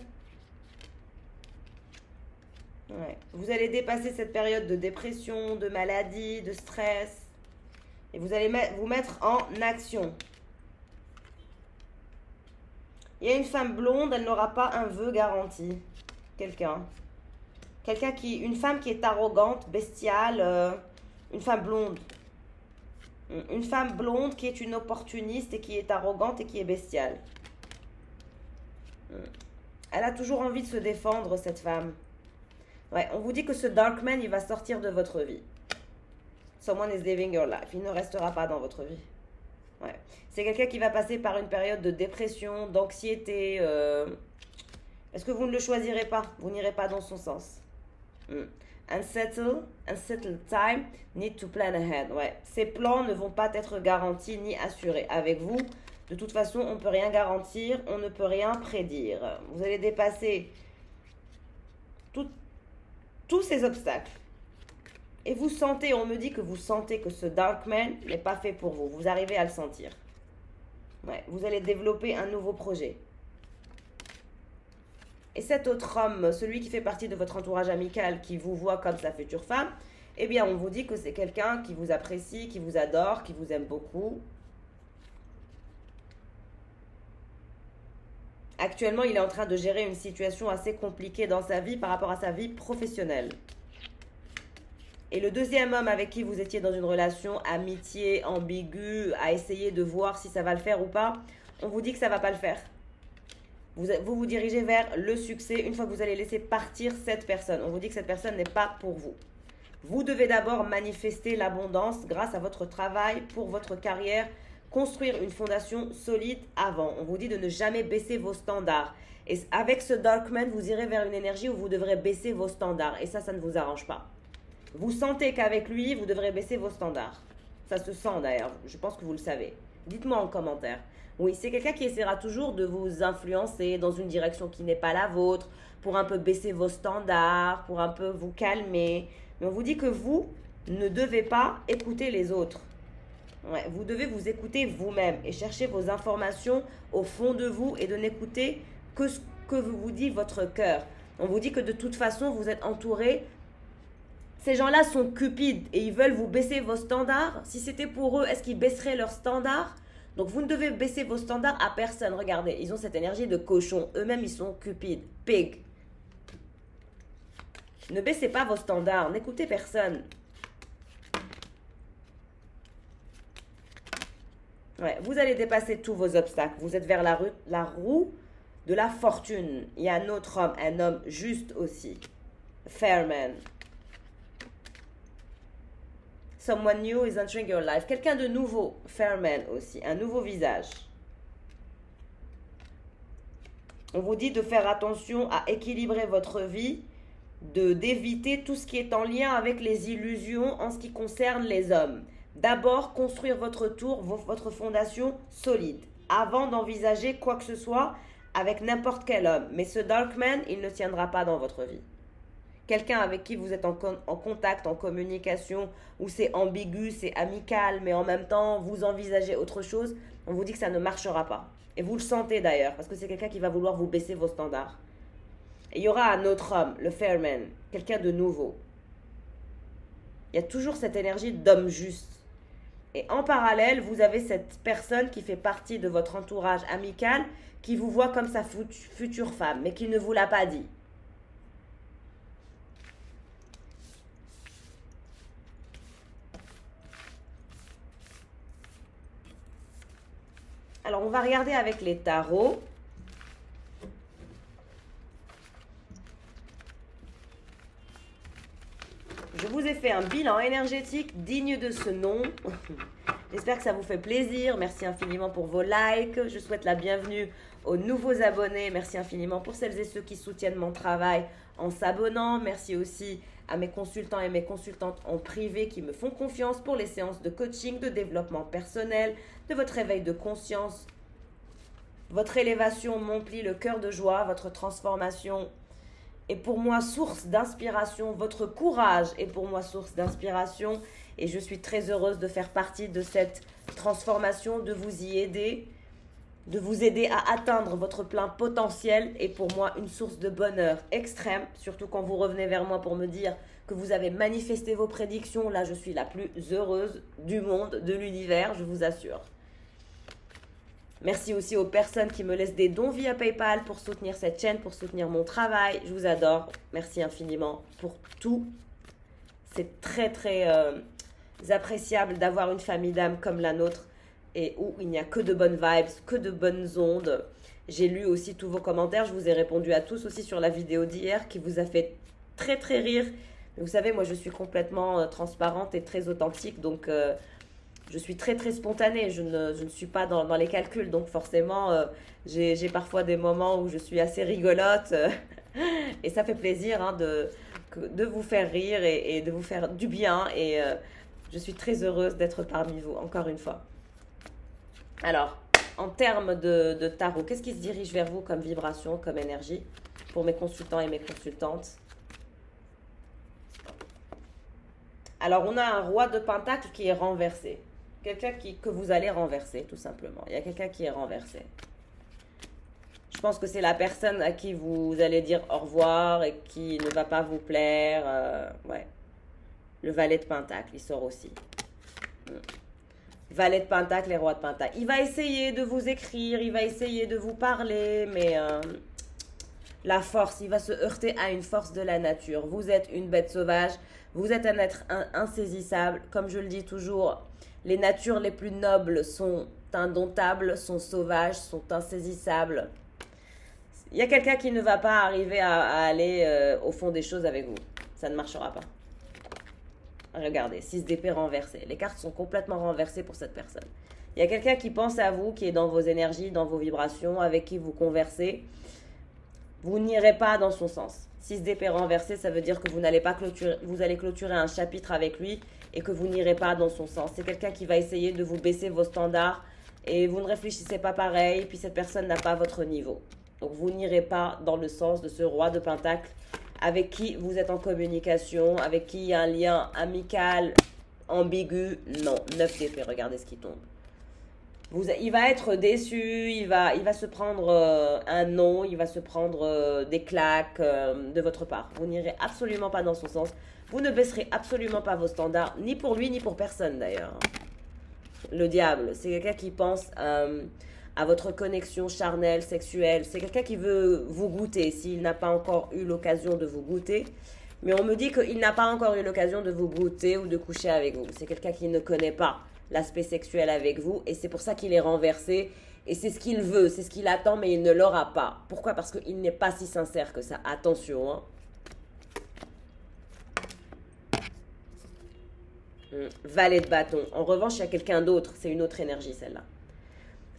Ouais. Vous allez dépasser cette période de dépression, de maladie, de stress. Et vous allez vous mettre en action. Il y a une femme blonde, elle n'aura pas un vœu garanti. Une femme qui est arrogante, bestiale, une femme blonde. Une femme blonde qui est une opportuniste et qui est arrogante et qui est bestiale. Elle a toujours envie de se défendre, cette femme. Ouais, on vous dit que ce Darkman, il va sortir de votre vie. Someone is living your life. Il ne restera pas dans votre vie. Ouais. C'est quelqu'un qui va passer par une période de dépression, d'anxiété. Est-ce que vous ne le choisirez pas? Vous n'irez pas dans son sens. Unsettled time, need to plan ahead. Ouais. Ces plans ne vont pas être garantis ni assurés. Avec vous, de toute façon, on ne peut rien garantir, on ne peut rien prédire. Vous allez dépasser tous ces obstacles. Et vous sentez, on me dit que vous sentez que ce Darkman n'est pas fait pour vous. Vous arrivez à le sentir. Ouais. Vous allez développer un nouveau projet. Et cet autre homme, celui qui fait partie de votre entourage amical, qui vous voit comme sa future femme, eh bien, on vous dit que c'est quelqu'un qui vous apprécie, qui vous adore, qui vous aime beaucoup. Actuellement, il est en train de gérer une situation assez compliquée dans sa vie par rapport à sa vie professionnelle. Et le deuxième homme avec qui vous étiez dans une relation amitié, ambiguë, à essayer de voir si ça va le faire ou pas, on vous dit que ça ne va pas le faire. Vous dirigez vers le succès une fois que vous allez laisser partir cette personne. On vous dit que cette personne n'est pas pour vous. Vous devez d'abord manifester l'abondance grâce à votre travail pour votre carrière, construire une fondation solide avant. On vous dit de ne jamais baisser vos standards. Et avec ce Darkman, vous irez vers une énergie où vous devrez baisser vos standards. Et ça ne vous arrange pas. Vous sentez qu'avec lui, vous devrez baisser vos standards. Ça se sent d'ailleurs, je pense que vous le savez. Dites-moi en commentaire. Oui, c'est quelqu'un qui essaiera toujours de vous influencer dans une direction qui n'est pas la vôtre, pour un peu baisser vos standards, pour un peu vous calmer. Mais on vous dit que vous ne devez pas écouter les autres. Ouais, vous devez vous écouter vous-même et chercher vos informations au fond de vous et de n'écouter que ce que vous dit votre cœur. On vous dit que de toute façon, vous êtes entouré. Ces gens-là sont cupides et ils veulent vous baisser vos standards. Si c'était pour eux, est-ce qu'ils baisseraient leurs standards? Donc, vous ne devez baisser vos standards à personne. Regardez, ils ont cette énergie de cochon. Eux-mêmes, ils sont cupides. Pig. Ne baissez pas vos standards. N'écoutez personne. Ouais, vous allez dépasser tous vos obstacles. Vous êtes vers la roue de la fortune. Il y a un autre homme, un homme juste aussi. Fairman. Someone new is entering your life. Quelqu'un de nouveau. Fairman aussi. Un nouveau visage. On vous dit de faire attention à équilibrer votre vie, d'éviter tout ce qui est en lien avec les illusions en ce qui concerne les hommes. D'abord, construire votre tour, votre fondation solide, avant d'envisager quoi que ce soit avec n'importe quel homme. Mais ce Darkman, il ne tiendra pas dans votre vie. Quelqu'un avec qui vous êtes en contact, en communication, où c'est ambigu, c'est amical, mais en même temps, vous envisagez autre chose, on vous dit que ça ne marchera pas. Et vous le sentez d'ailleurs, parce que c'est quelqu'un qui va vouloir vous baisser vos standards. Et il y aura un autre homme, le Fairman, quelqu'un de nouveau. Il y a toujours cette énergie d'homme juste. Et en parallèle, vous avez cette personne qui fait partie de votre entourage amical, qui vous voit comme sa future femme, mais qui ne vous l'a pas dit. Alors, on va regarder avec les tarots. Je vous ai fait un bilan énergétique digne de ce nom. J'espère que ça vous fait plaisir. Merci infiniment pour vos likes. Je souhaite la bienvenue aux nouveaux abonnés. Merci infiniment pour celles et ceux qui soutiennent mon travail en s'abonnant. Merci aussi à mes consultants et mes consultantes en privé qui me font confiance pour les séances de coaching, de développement personnel, de votre éveil de conscience. Votre élévation m'emplit le cœur de joie, votre transformation est pour moi source d'inspiration, votre courage est pour moi source d'inspiration et je suis très heureuse de faire partie de cette transformation, de vous y aider, de vous aider à atteindre votre plein potentiel est pour moi une source de bonheur extrême, surtout quand vous revenez vers moi pour me dire que vous avez manifesté vos prédictions. Là, je suis la plus heureuse du monde, de l'univers, je vous assure. Merci aussi aux personnes qui me laissent des dons via PayPal pour soutenir cette chaîne, pour soutenir mon travail. Je vous adore. Merci infiniment pour tout. C'est très, très appréciable d'avoir une famille d'âmes comme la nôtre et où il n'y a que de bonnes vibes, que de bonnes ondes. J'ai lu aussi tous vos commentaires. Je vous ai répondu à tous aussi sur la vidéo d'hier qui vous a fait très, très rire. Mais vous savez, moi, je suis complètement transparente et très authentique. Donc, je suis très, très spontanée. Je ne suis pas dans les calculs. Donc, forcément, j'ai parfois des moments où je suis assez rigolote. Et ça fait plaisir hein, de vous faire rire et de vous faire du bien. Et je suis très heureuse d'être parmi vous, encore une fois. Alors, en termes de tarot, qu'est-ce qui se dirige vers vous comme vibration, comme énergie pour mes consultants et mes consultantes? Alors, on a un roi de pentacle qui est renversé. Quelqu'un que vous allez renverser, tout simplement. Il y a quelqu'un qui est renversé. Je pense que c'est la personne à qui vous allez dire au revoir et qui ne va pas vous plaire. Ouais. Le valet de pentacle, il sort aussi. Valet de Pentacle et Roi de Pentacle. Il va essayer de vous écrire, il va essayer de vous parler, mais la force, il va se heurter à une force de la nature. Vous êtes une bête sauvage, vous êtes un être insaisissable. Comme je le dis toujours, les natures les plus nobles sont indomptables, sont sauvages, sont insaisissables. Il y a quelqu'un qui ne va pas arriver à aller au fond des choses avec vous. Ça ne marchera pas. Regardez, 6 d'épée renversé. Les cartes sont complètement renversées pour cette personne. Il y a quelqu'un qui pense à vous, qui est dans vos énergies, dans vos vibrations, avec qui vous conversez. Vous n'irez pas dans son sens. 6 d'épée renversé, ça veut dire que vous n'allez pas clôturer, vous allez clôturer un chapitre avec lui et que vous n'irez pas dans son sens. C'est quelqu'un qui va essayer de vous baisser vos standards et vous ne réfléchissez pas pareil, puis cette personne n'a pas votre niveau. Donc vous n'irez pas dans le sens de ce roi de pentacle avec qui vous êtes en communication, avec qui il y a un lien amical, ambigu. Non, 9 d'épée, regardez ce qui tombe. Il va être déçu, il va se prendre un non, il va se prendre des claques de votre part. Vous n'irez absolument pas dans son sens. Vous ne baisserez absolument pas vos standards, ni pour lui, ni pour personne d'ailleurs. Le diable, c'est quelqu'un qui pense à votre connexion charnelle, sexuelle. C'est quelqu'un qui veut vous goûter s'il n'a pas encore eu l'occasion de vous goûter. Mais on me dit qu'il n'a pas encore eu l'occasion de vous goûter ou de coucher avec vous. C'est quelqu'un qui ne connaît pas l'aspect sexuel avec vous et c'est pour ça qu'il est renversé. Et c'est ce qu'il veut, c'est ce qu'il attend, mais il ne l'aura pas. Pourquoi? Parce qu'il n'est pas si sincère que ça. Attention, hein. Valet de bâton. En revanche, il y a quelqu'un d'autre. C'est une autre énergie, celle-là.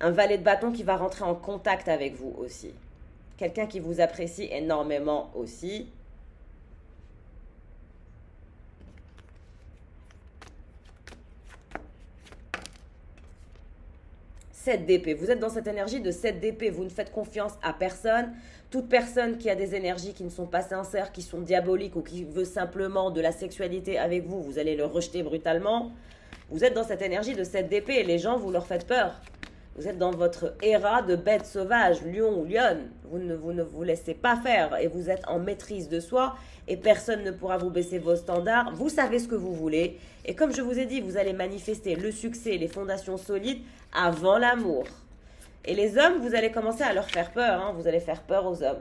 Un valet de bâton qui va rentrer en contact avec vous aussi. Quelqu'un qui vous apprécie énormément aussi. Sept d'épée. Vous êtes dans cette énergie de 7 d'épée. Vous ne faites confiance à personne. Toute personne qui a des énergies qui ne sont pas sincères, qui sont diaboliques ou qui veut simplement de la sexualité avec vous, vous allez le rejeter brutalement. Vous êtes dans cette énergie de 7 d'épée et les gens, vous leur faites peur. Vous êtes dans votre éra de bête sauvage, lion ou lionne. Vous ne vous laissez pas faire et vous êtes en maîtrise de soi et personne ne pourra vous baisser vos standards. Vous savez ce que vous voulez. Et comme je vous ai dit, vous allez manifester le succès, les fondations solides avant l'amour. Et les hommes, vous allez commencer à leur faire peur. Hein. Vous allez faire peur aux hommes.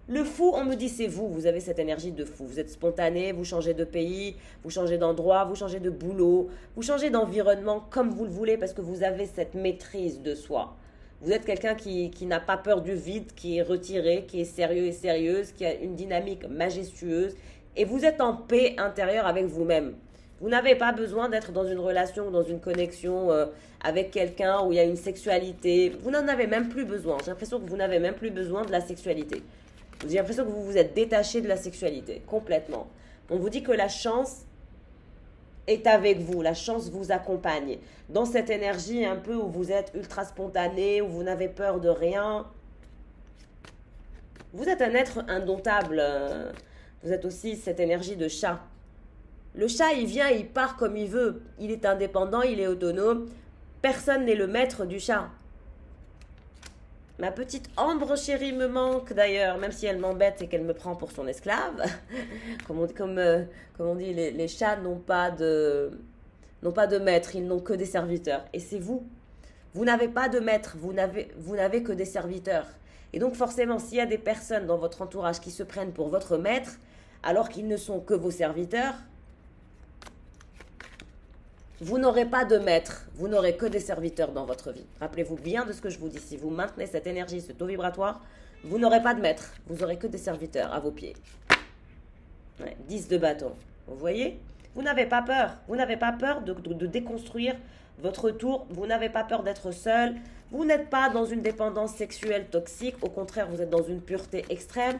Le fou, on me dit c'est vous. Vous avez cette énergie de fou. Vous êtes spontané, vous changez de pays, vous changez d'endroit, vous changez de boulot, vous changez d'environnement comme vous le voulez parce que vous avez cette maîtrise de soi. Vous êtes quelqu'un qui n'a pas peur du vide, qui est retiré, qui est sérieux et sérieuse, qui a une dynamique majestueuse. Et vous êtes en paix intérieure avec vous-même. Vous n'avez pas besoin d'être dans une relation ou dans une connexion avec quelqu'un où il y a une sexualité. Vous n'en avez même plus besoin. J'ai l'impression que vous n'avez même plus besoin de la sexualité. J'ai l'impression que vous vous êtes détaché de la sexualité, complètement. On vous dit que la chance est avec vous, la chance vous accompagne. Dans cette énergie un peu où vous êtes ultra spontané, où vous n'avez peur de rien. Vous êtes un être indomptable. Vous êtes aussi cette énergie de chat. Le chat, il vient, il part comme il veut. Il est indépendant, il est autonome. Personne n'est le maître du chat. Ma petite Ambre chérie me manque d'ailleurs, même si elle m'embête et qu'elle me prend pour son esclave. Comme on dit, les chats n'ont pas de maître, ils n'ont que des serviteurs. Et c'est vous. Vous n'avez pas de maître, vous n'avez que des serviteurs. Et donc forcément, s'il y a des personnes dans votre entourage qui se prennent pour votre maître, alors qu'ils ne sont que vos serviteurs, vous n'aurez pas de maître, vous n'aurez que des serviteurs dans votre vie. Rappelez-vous bien de ce que je vous dis. Si vous maintenez cette énergie, ce taux vibratoire, vous n'aurez pas de maître. Vous n'aurez que des serviteurs à vos pieds. Ouais, 10 de bâton. Vous voyez? Vous n'avez pas peur. Vous n'avez pas peur de déconstruire votre tour. Vous n'avez pas peur d'être seul. Vous n'êtes pas dans une dépendance sexuelle toxique. Au contraire, vous êtes dans une pureté extrême.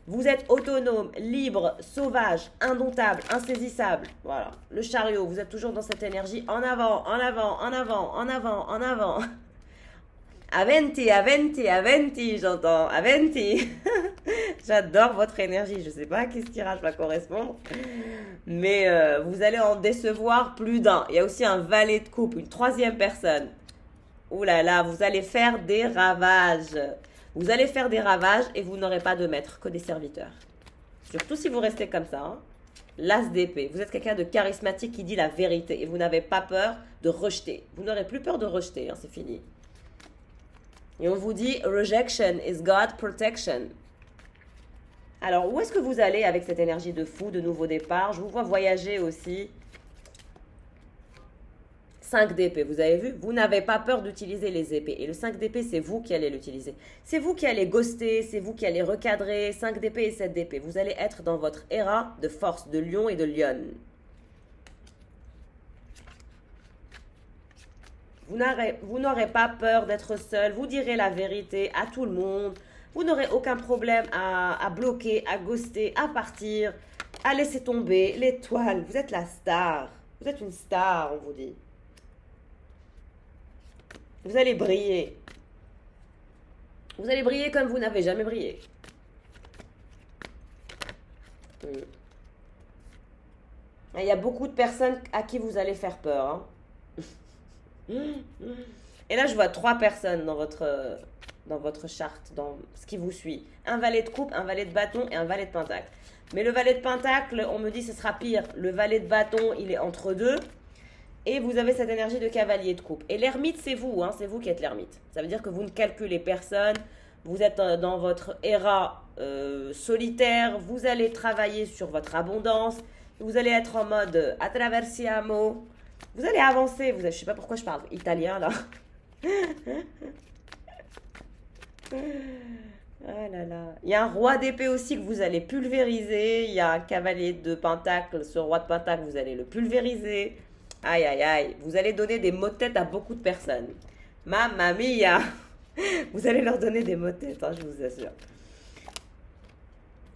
Vous êtes autonome, libre, sauvage, indomptable, insaisissable. Voilà. Le chariot, vous êtes toujours dans cette énergie. En avant, en avant, en avant, en avant, en avant. Aventi, aventi, aventi, j'entends. Aventi. J'adore votre énergie. Je ne sais pas à quel tirage va correspondre. Mais vous allez en décevoir plus d'un. Il y a aussi un valet de coupe, une troisième personne. Ouh là là, vous allez faire des ravages. Vous allez faire des ravages et vous n'aurez pas de maître, que des serviteurs. Surtout si vous restez comme ça. Hein. L'as d'épée. Vous êtes quelqu'un de charismatique qui dit la vérité et vous n'avez pas peur de rejeter. Vous n'aurez plus peur de rejeter, hein, c'est fini. Et on vous dit, rejection is God protection. Alors, où est-ce que vous allez avec cette énergie de fou, de nouveau départ? Je vous vois voyager aussi. 5 d'épée, vous avez vu? Vous n'avez pas peur d'utiliser les épées. Et le 5 d'épée, c'est vous qui allez l'utiliser. C'est vous qui allez ghoster, c'est vous qui allez recadrer. 5 d'épée et 7 d'épée. Vous allez être dans votre éra de force, de lion et de lionne. Vous n'aurez pas peur d'être seul. Vous direz la vérité à tout le monde. Vous n'aurez aucun problème à bloquer, à ghoster, à partir, à laisser tomber l'étoile. Vous êtes la star. Vous êtes une star, on vous dit. Vous allez briller. Vous allez briller comme vous n'avez jamais brillé. Il y a beaucoup de personnes à qui vous allez faire peur. Hein. Et là, je vois 3 personnes dans votre charte, dans ce qui vous suit. Un valet de coupe, un valet de bâton et un valet de pentacle. Mais le valet de pentacle, on me dit ce sera pire. Le valet de bâton, il est entre deux. Et vous avez cette énergie de cavalier de coupe. Et l'ermite, c'est vous, hein, c'est vous qui êtes l'ermite. Ça veut dire que vous ne calculez personne. Vous êtes dans votre éra solitaire. Vous allez travailler sur votre abondance. Vous allez être en mode attraversiamo. Vous allez avancer. Je ne sais pas pourquoi je parle italien, là. Ah là là. Il y a un roi d'épée aussi que vous allez pulvériser. Il y a un cavalier de pentacle. Ce roi de pentacle, vous allez le pulvériser. Aïe, aïe, aïe. Vous allez donner des mots de tête à beaucoup de personnes. Mamma mia. Vous allez leur donner des mots de tête, hein, je vous assure.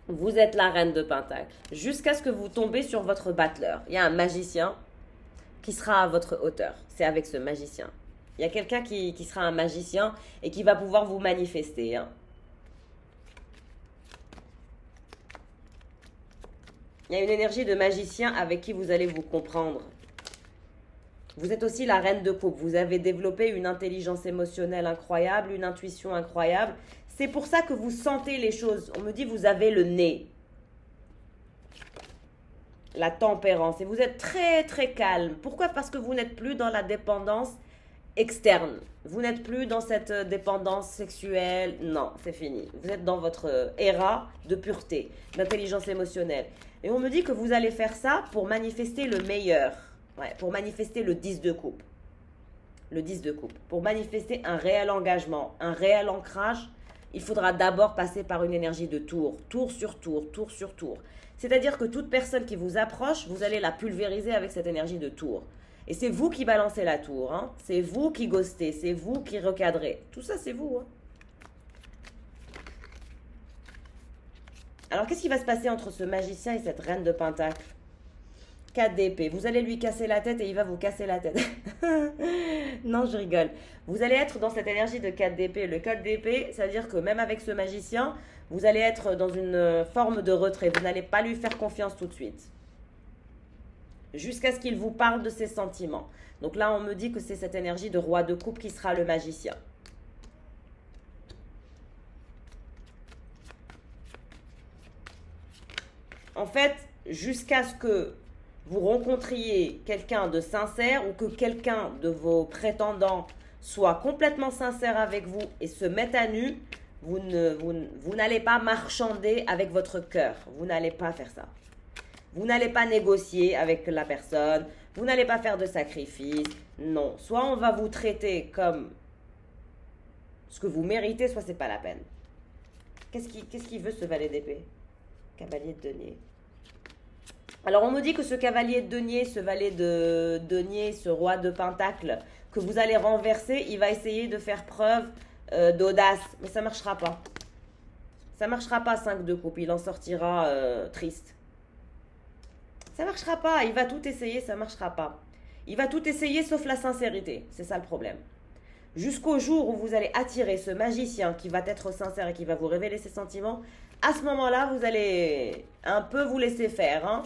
Vous êtes la reine de pentacle. Jusqu'à ce que vous tombez sur votre battleur. Il y a un magicien qui sera à votre hauteur. C'est avec ce magicien. Il y a quelqu'un qui sera un magicien et qui va pouvoir vous manifester. Hein. Il y a une énergie de magicien avec qui vous allez vous comprendre. Vous êtes aussi la reine de coupe. Vous avez développé une intelligence émotionnelle incroyable, une intuition incroyable. C'est pour ça que vous sentez les choses. On me dit vous avez le nez. La tempérance. Et vous êtes très très calme. Pourquoi? Parce que vous n'êtes plus dans la dépendance externe. Vous n'êtes plus dans cette dépendance sexuelle. Non, c'est fini. Vous êtes dans votre éra de pureté, d'intelligence émotionnelle. Et on me dit que vous allez faire ça pour manifester le meilleur. Ouais, pour manifester le 10 de coupe. Le 10 de coupe. Pour manifester un réel engagement, un réel ancrage, il faudra d'abord passer par une énergie de tour. Tour sur tour, tour sur tour. C'est-à-dire que toute personne qui vous approche, vous allez la pulvériser avec cette énergie de tour. Et c'est vous qui balancez la tour. Hein. C'est vous qui ghostez. C'est vous qui recadrez. Tout ça, c'est vous. Hein. Alors, qu'est-ce qui va se passer entre ce magicien et cette reine de pentacle? 4 d'épée. Vous allez lui casser la tête et il va vous casser la tête. Non, je rigole. Vous allez être dans cette énergie de 4 d'épée. Le 4 d'épée, ça veut dire que même avec ce magicien, vous allez être dans une forme de retrait. Vous n'allez pas lui faire confiance tout de suite. Jusqu'à ce qu'il vous parle de ses sentiments. Donc là, on me dit que c'est cette énergie de roi de coupe qui sera le magicien. En fait, jusqu'à ce que vous rencontriez quelqu'un de sincère ou que quelqu'un de vos prétendants soit complètement sincère avec vous et se mette à nu, vous n'allez pas marchander avec votre cœur. Vous n'allez pas faire ça. Vous n'allez pas négocier avec la personne. Vous n'allez pas faire de sacrifice. Non. Soit on va vous traiter comme ce que vous méritez, soit c'est pas la peine. Qu'est-ce qu'il veut ce valet d'épée? Cavalier de denier. Alors, on me dit que ce cavalier de denier, ce valet de denier, ce roi de pentacle, que vous allez renverser, il va essayer de faire preuve d'audace. Mais ça ne marchera pas. Ça ne marchera pas, 5 de coupe. Il en sortira triste. Ça ne marchera pas. Il va tout essayer, ça ne marchera pas. Il va tout essayer sauf la sincérité. C'est ça le problème. Jusqu'au jour où vous allez attirer ce magicien qui va être sincère et qui va vous révéler ses sentiments, à ce moment-là, vous allez un peu vous laisser faire, hein.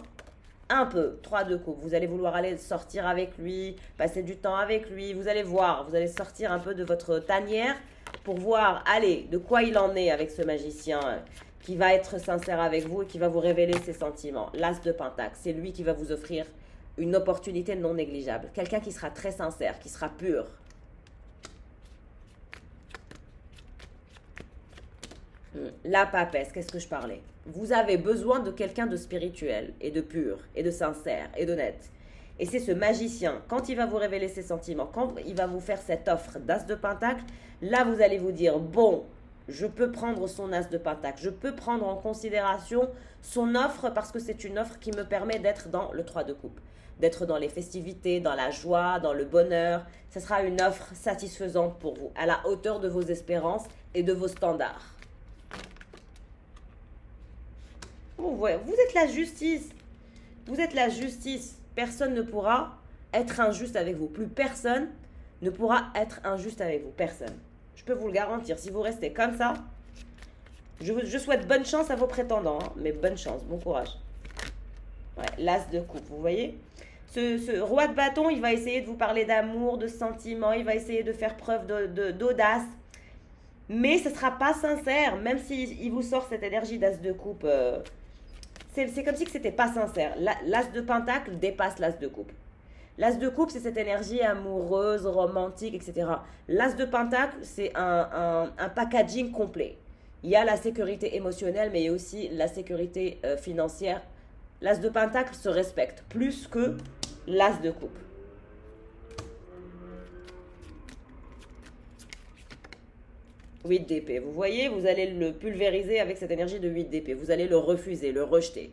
Un peu, 3 de coupe. Vous allez vouloir aller sortir avec lui, passer du temps avec lui. Vous allez voir, vous allez sortir un peu de votre tanière pour voir, allez, de quoi il en est avec ce magicien qui va être sincère avec vous et qui va vous révéler ses sentiments. L'As de Pentacle, c'est lui qui va vous offrir une opportunité non négligeable. Quelqu'un qui sera très sincère, qui sera pur. La papesse, qu'est-ce que je parlais? Vous avez besoin de quelqu'un de spirituel et de pur et de sincère et d'honnête. Et c'est ce magicien, quand il va vous révéler ses sentiments, quand il va vous faire cette offre d'As de Pentacle, là vous allez vous dire, bon, je peux prendre son As de Pentacle, je peux prendre en considération son offre parce que c'est une offre qui me permet d'être dans le 3 de coupe, d'être dans les festivités, dans la joie, dans le bonheur. Ce sera une offre satisfaisante pour vous, à la hauteur de vos espérances et de vos standards. Vous êtes la justice. Vous êtes la justice. Personne ne pourra être injuste avec vous. Plus personne ne pourra être injuste avec vous. Personne. Je peux vous le garantir. Si vous restez comme ça, je souhaite bonne chance à vos prétendants. Hein, mais bonne chance, bon courage. Ouais, l'As de coupe, vous voyez. Ce roi de bâton, il va essayer de vous parler d'amour, de sentiments. Il va essayer de faire preuve d'audace. Mais ce ne sera pas sincère. Même s'il vous sort cette énergie d'As de coupe... c'est comme si ce n'était pas sincère. L'As de Pentacle dépasse l'As de coupe. L'As de coupe, c'est cette énergie amoureuse, romantique, etc. L'As de Pentacle, c'est un packaging complet. Il y a la sécurité émotionnelle, mais il y a aussi la sécurité financière. L'As de Pentacle se respecte plus que l'As de coupe. Huit d'épée. Vous voyez, vous allez le pulvériser avec cette énergie de 8 d'épée. Vous allez le refuser, le rejeter.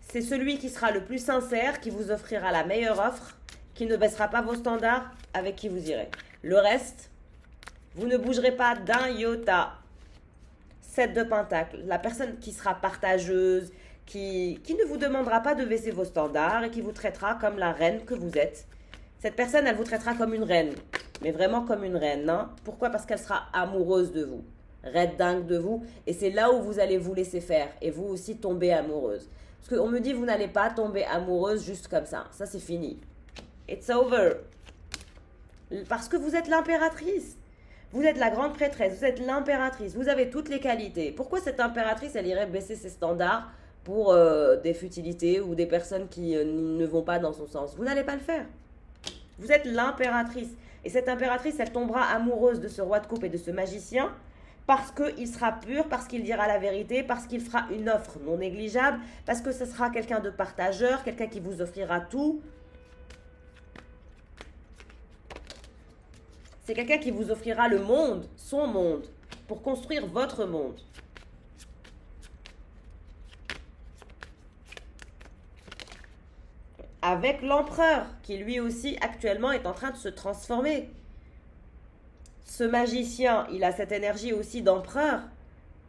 C'est celui qui sera le plus sincère, qui vous offrira la meilleure offre, qui ne baissera pas vos standards, avec qui vous irez. Le reste, vous ne bougerez pas d'un iota. 7 de Pentacle. La personne qui sera partageuse, qui ne vous demandera pas de baisser vos standards et qui vous traitera comme la reine que vous êtes. Cette personne, elle vous traitera comme une reine, mais vraiment comme une reine. Hein? Pourquoi? Parce qu'elle sera amoureuse de vous, red dingue de vous, et c'est là où vous allez vous laisser faire, et vous aussi tomber amoureuse. Parce qu'on me dit, vous n'allez pas tomber amoureuse juste comme ça. Ça, c'est fini. It's over. Parce que vous êtes l'impératrice. Vous êtes la grande prêtresse, vous êtes l'impératrice, vous avez toutes les qualités. Pourquoi cette impératrice, elle irait baisser ses standards pour des futilités ou des personnes qui ne vont pas dans son sens? Vous n'allez pas le faire. Vous êtes l'impératrice. Et cette impératrice, elle tombera amoureuse de ce roi de coupe et de ce magicien parce qu'il sera pur, parce qu'il dira la vérité, parce qu'il fera une offre non négligeable, parce que ce sera quelqu'un de partageur, quelqu'un qui vous offrira tout. C'est quelqu'un qui vous offrira le monde, son monde, pour construire votre monde. Avec l'empereur, qui lui aussi actuellement est en train de se transformer. Ce magicien, il a cette énergie aussi d'empereur,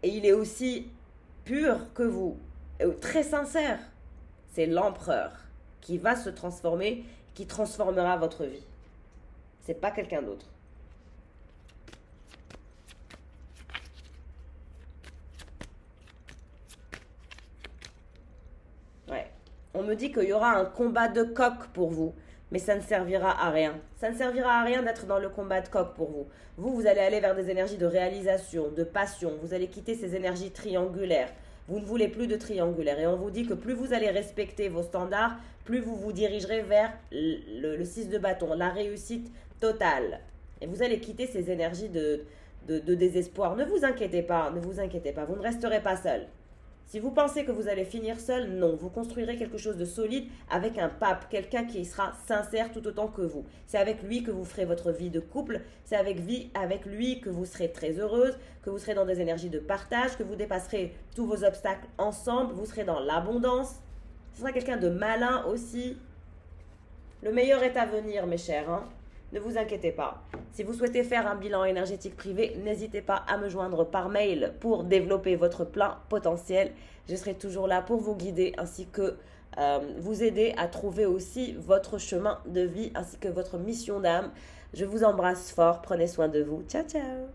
et il est aussi pur que vous, très sincère. C'est l'empereur qui va se transformer, qui transformera votre vie. C'est pas quelqu'un d'autre. Ouais. On me dit qu'il y aura un combat de coq pour vous, mais ça ne servira à rien. Ça ne servira à rien d'être dans le combat de coq pour vous. Vous allez aller vers des énergies de réalisation, de passion. Vous allez quitter ces énergies triangulaires. Vous ne voulez plus de triangulaire. Et on vous dit que plus vous allez respecter vos standards, plus vous vous dirigerez vers le 6 de bâton, la réussite totale. Et vous allez quitter ces énergies de désespoir. Ne vous inquiétez pas, ne vous inquiétez pas. Vous ne resterez pas seul. Si vous pensez que vous allez finir seul, non. Vous construirez quelque chose de solide avec un pape, quelqu'un qui sera sincère tout autant que vous. C'est avec lui que vous ferez votre vie de couple. C'est avec lui que vous serez très heureuse, que vous serez dans des énergies de partage, que vous dépasserez tous vos obstacles ensemble. Vous serez dans l'abondance. Ce sera quelqu'un de malin aussi. Le meilleur est à venir, mes chers. Hein? Ne vous inquiétez pas. Si vous souhaitez faire un bilan énergétique privé, n'hésitez pas à me joindre par mail pour développer votre plein potentiel. Je serai toujours là pour vous guider ainsi que vous aider à trouver aussi votre chemin de vie ainsi que votre mission d'âme. Je vous embrasse fort. Prenez soin de vous. Ciao, ciao.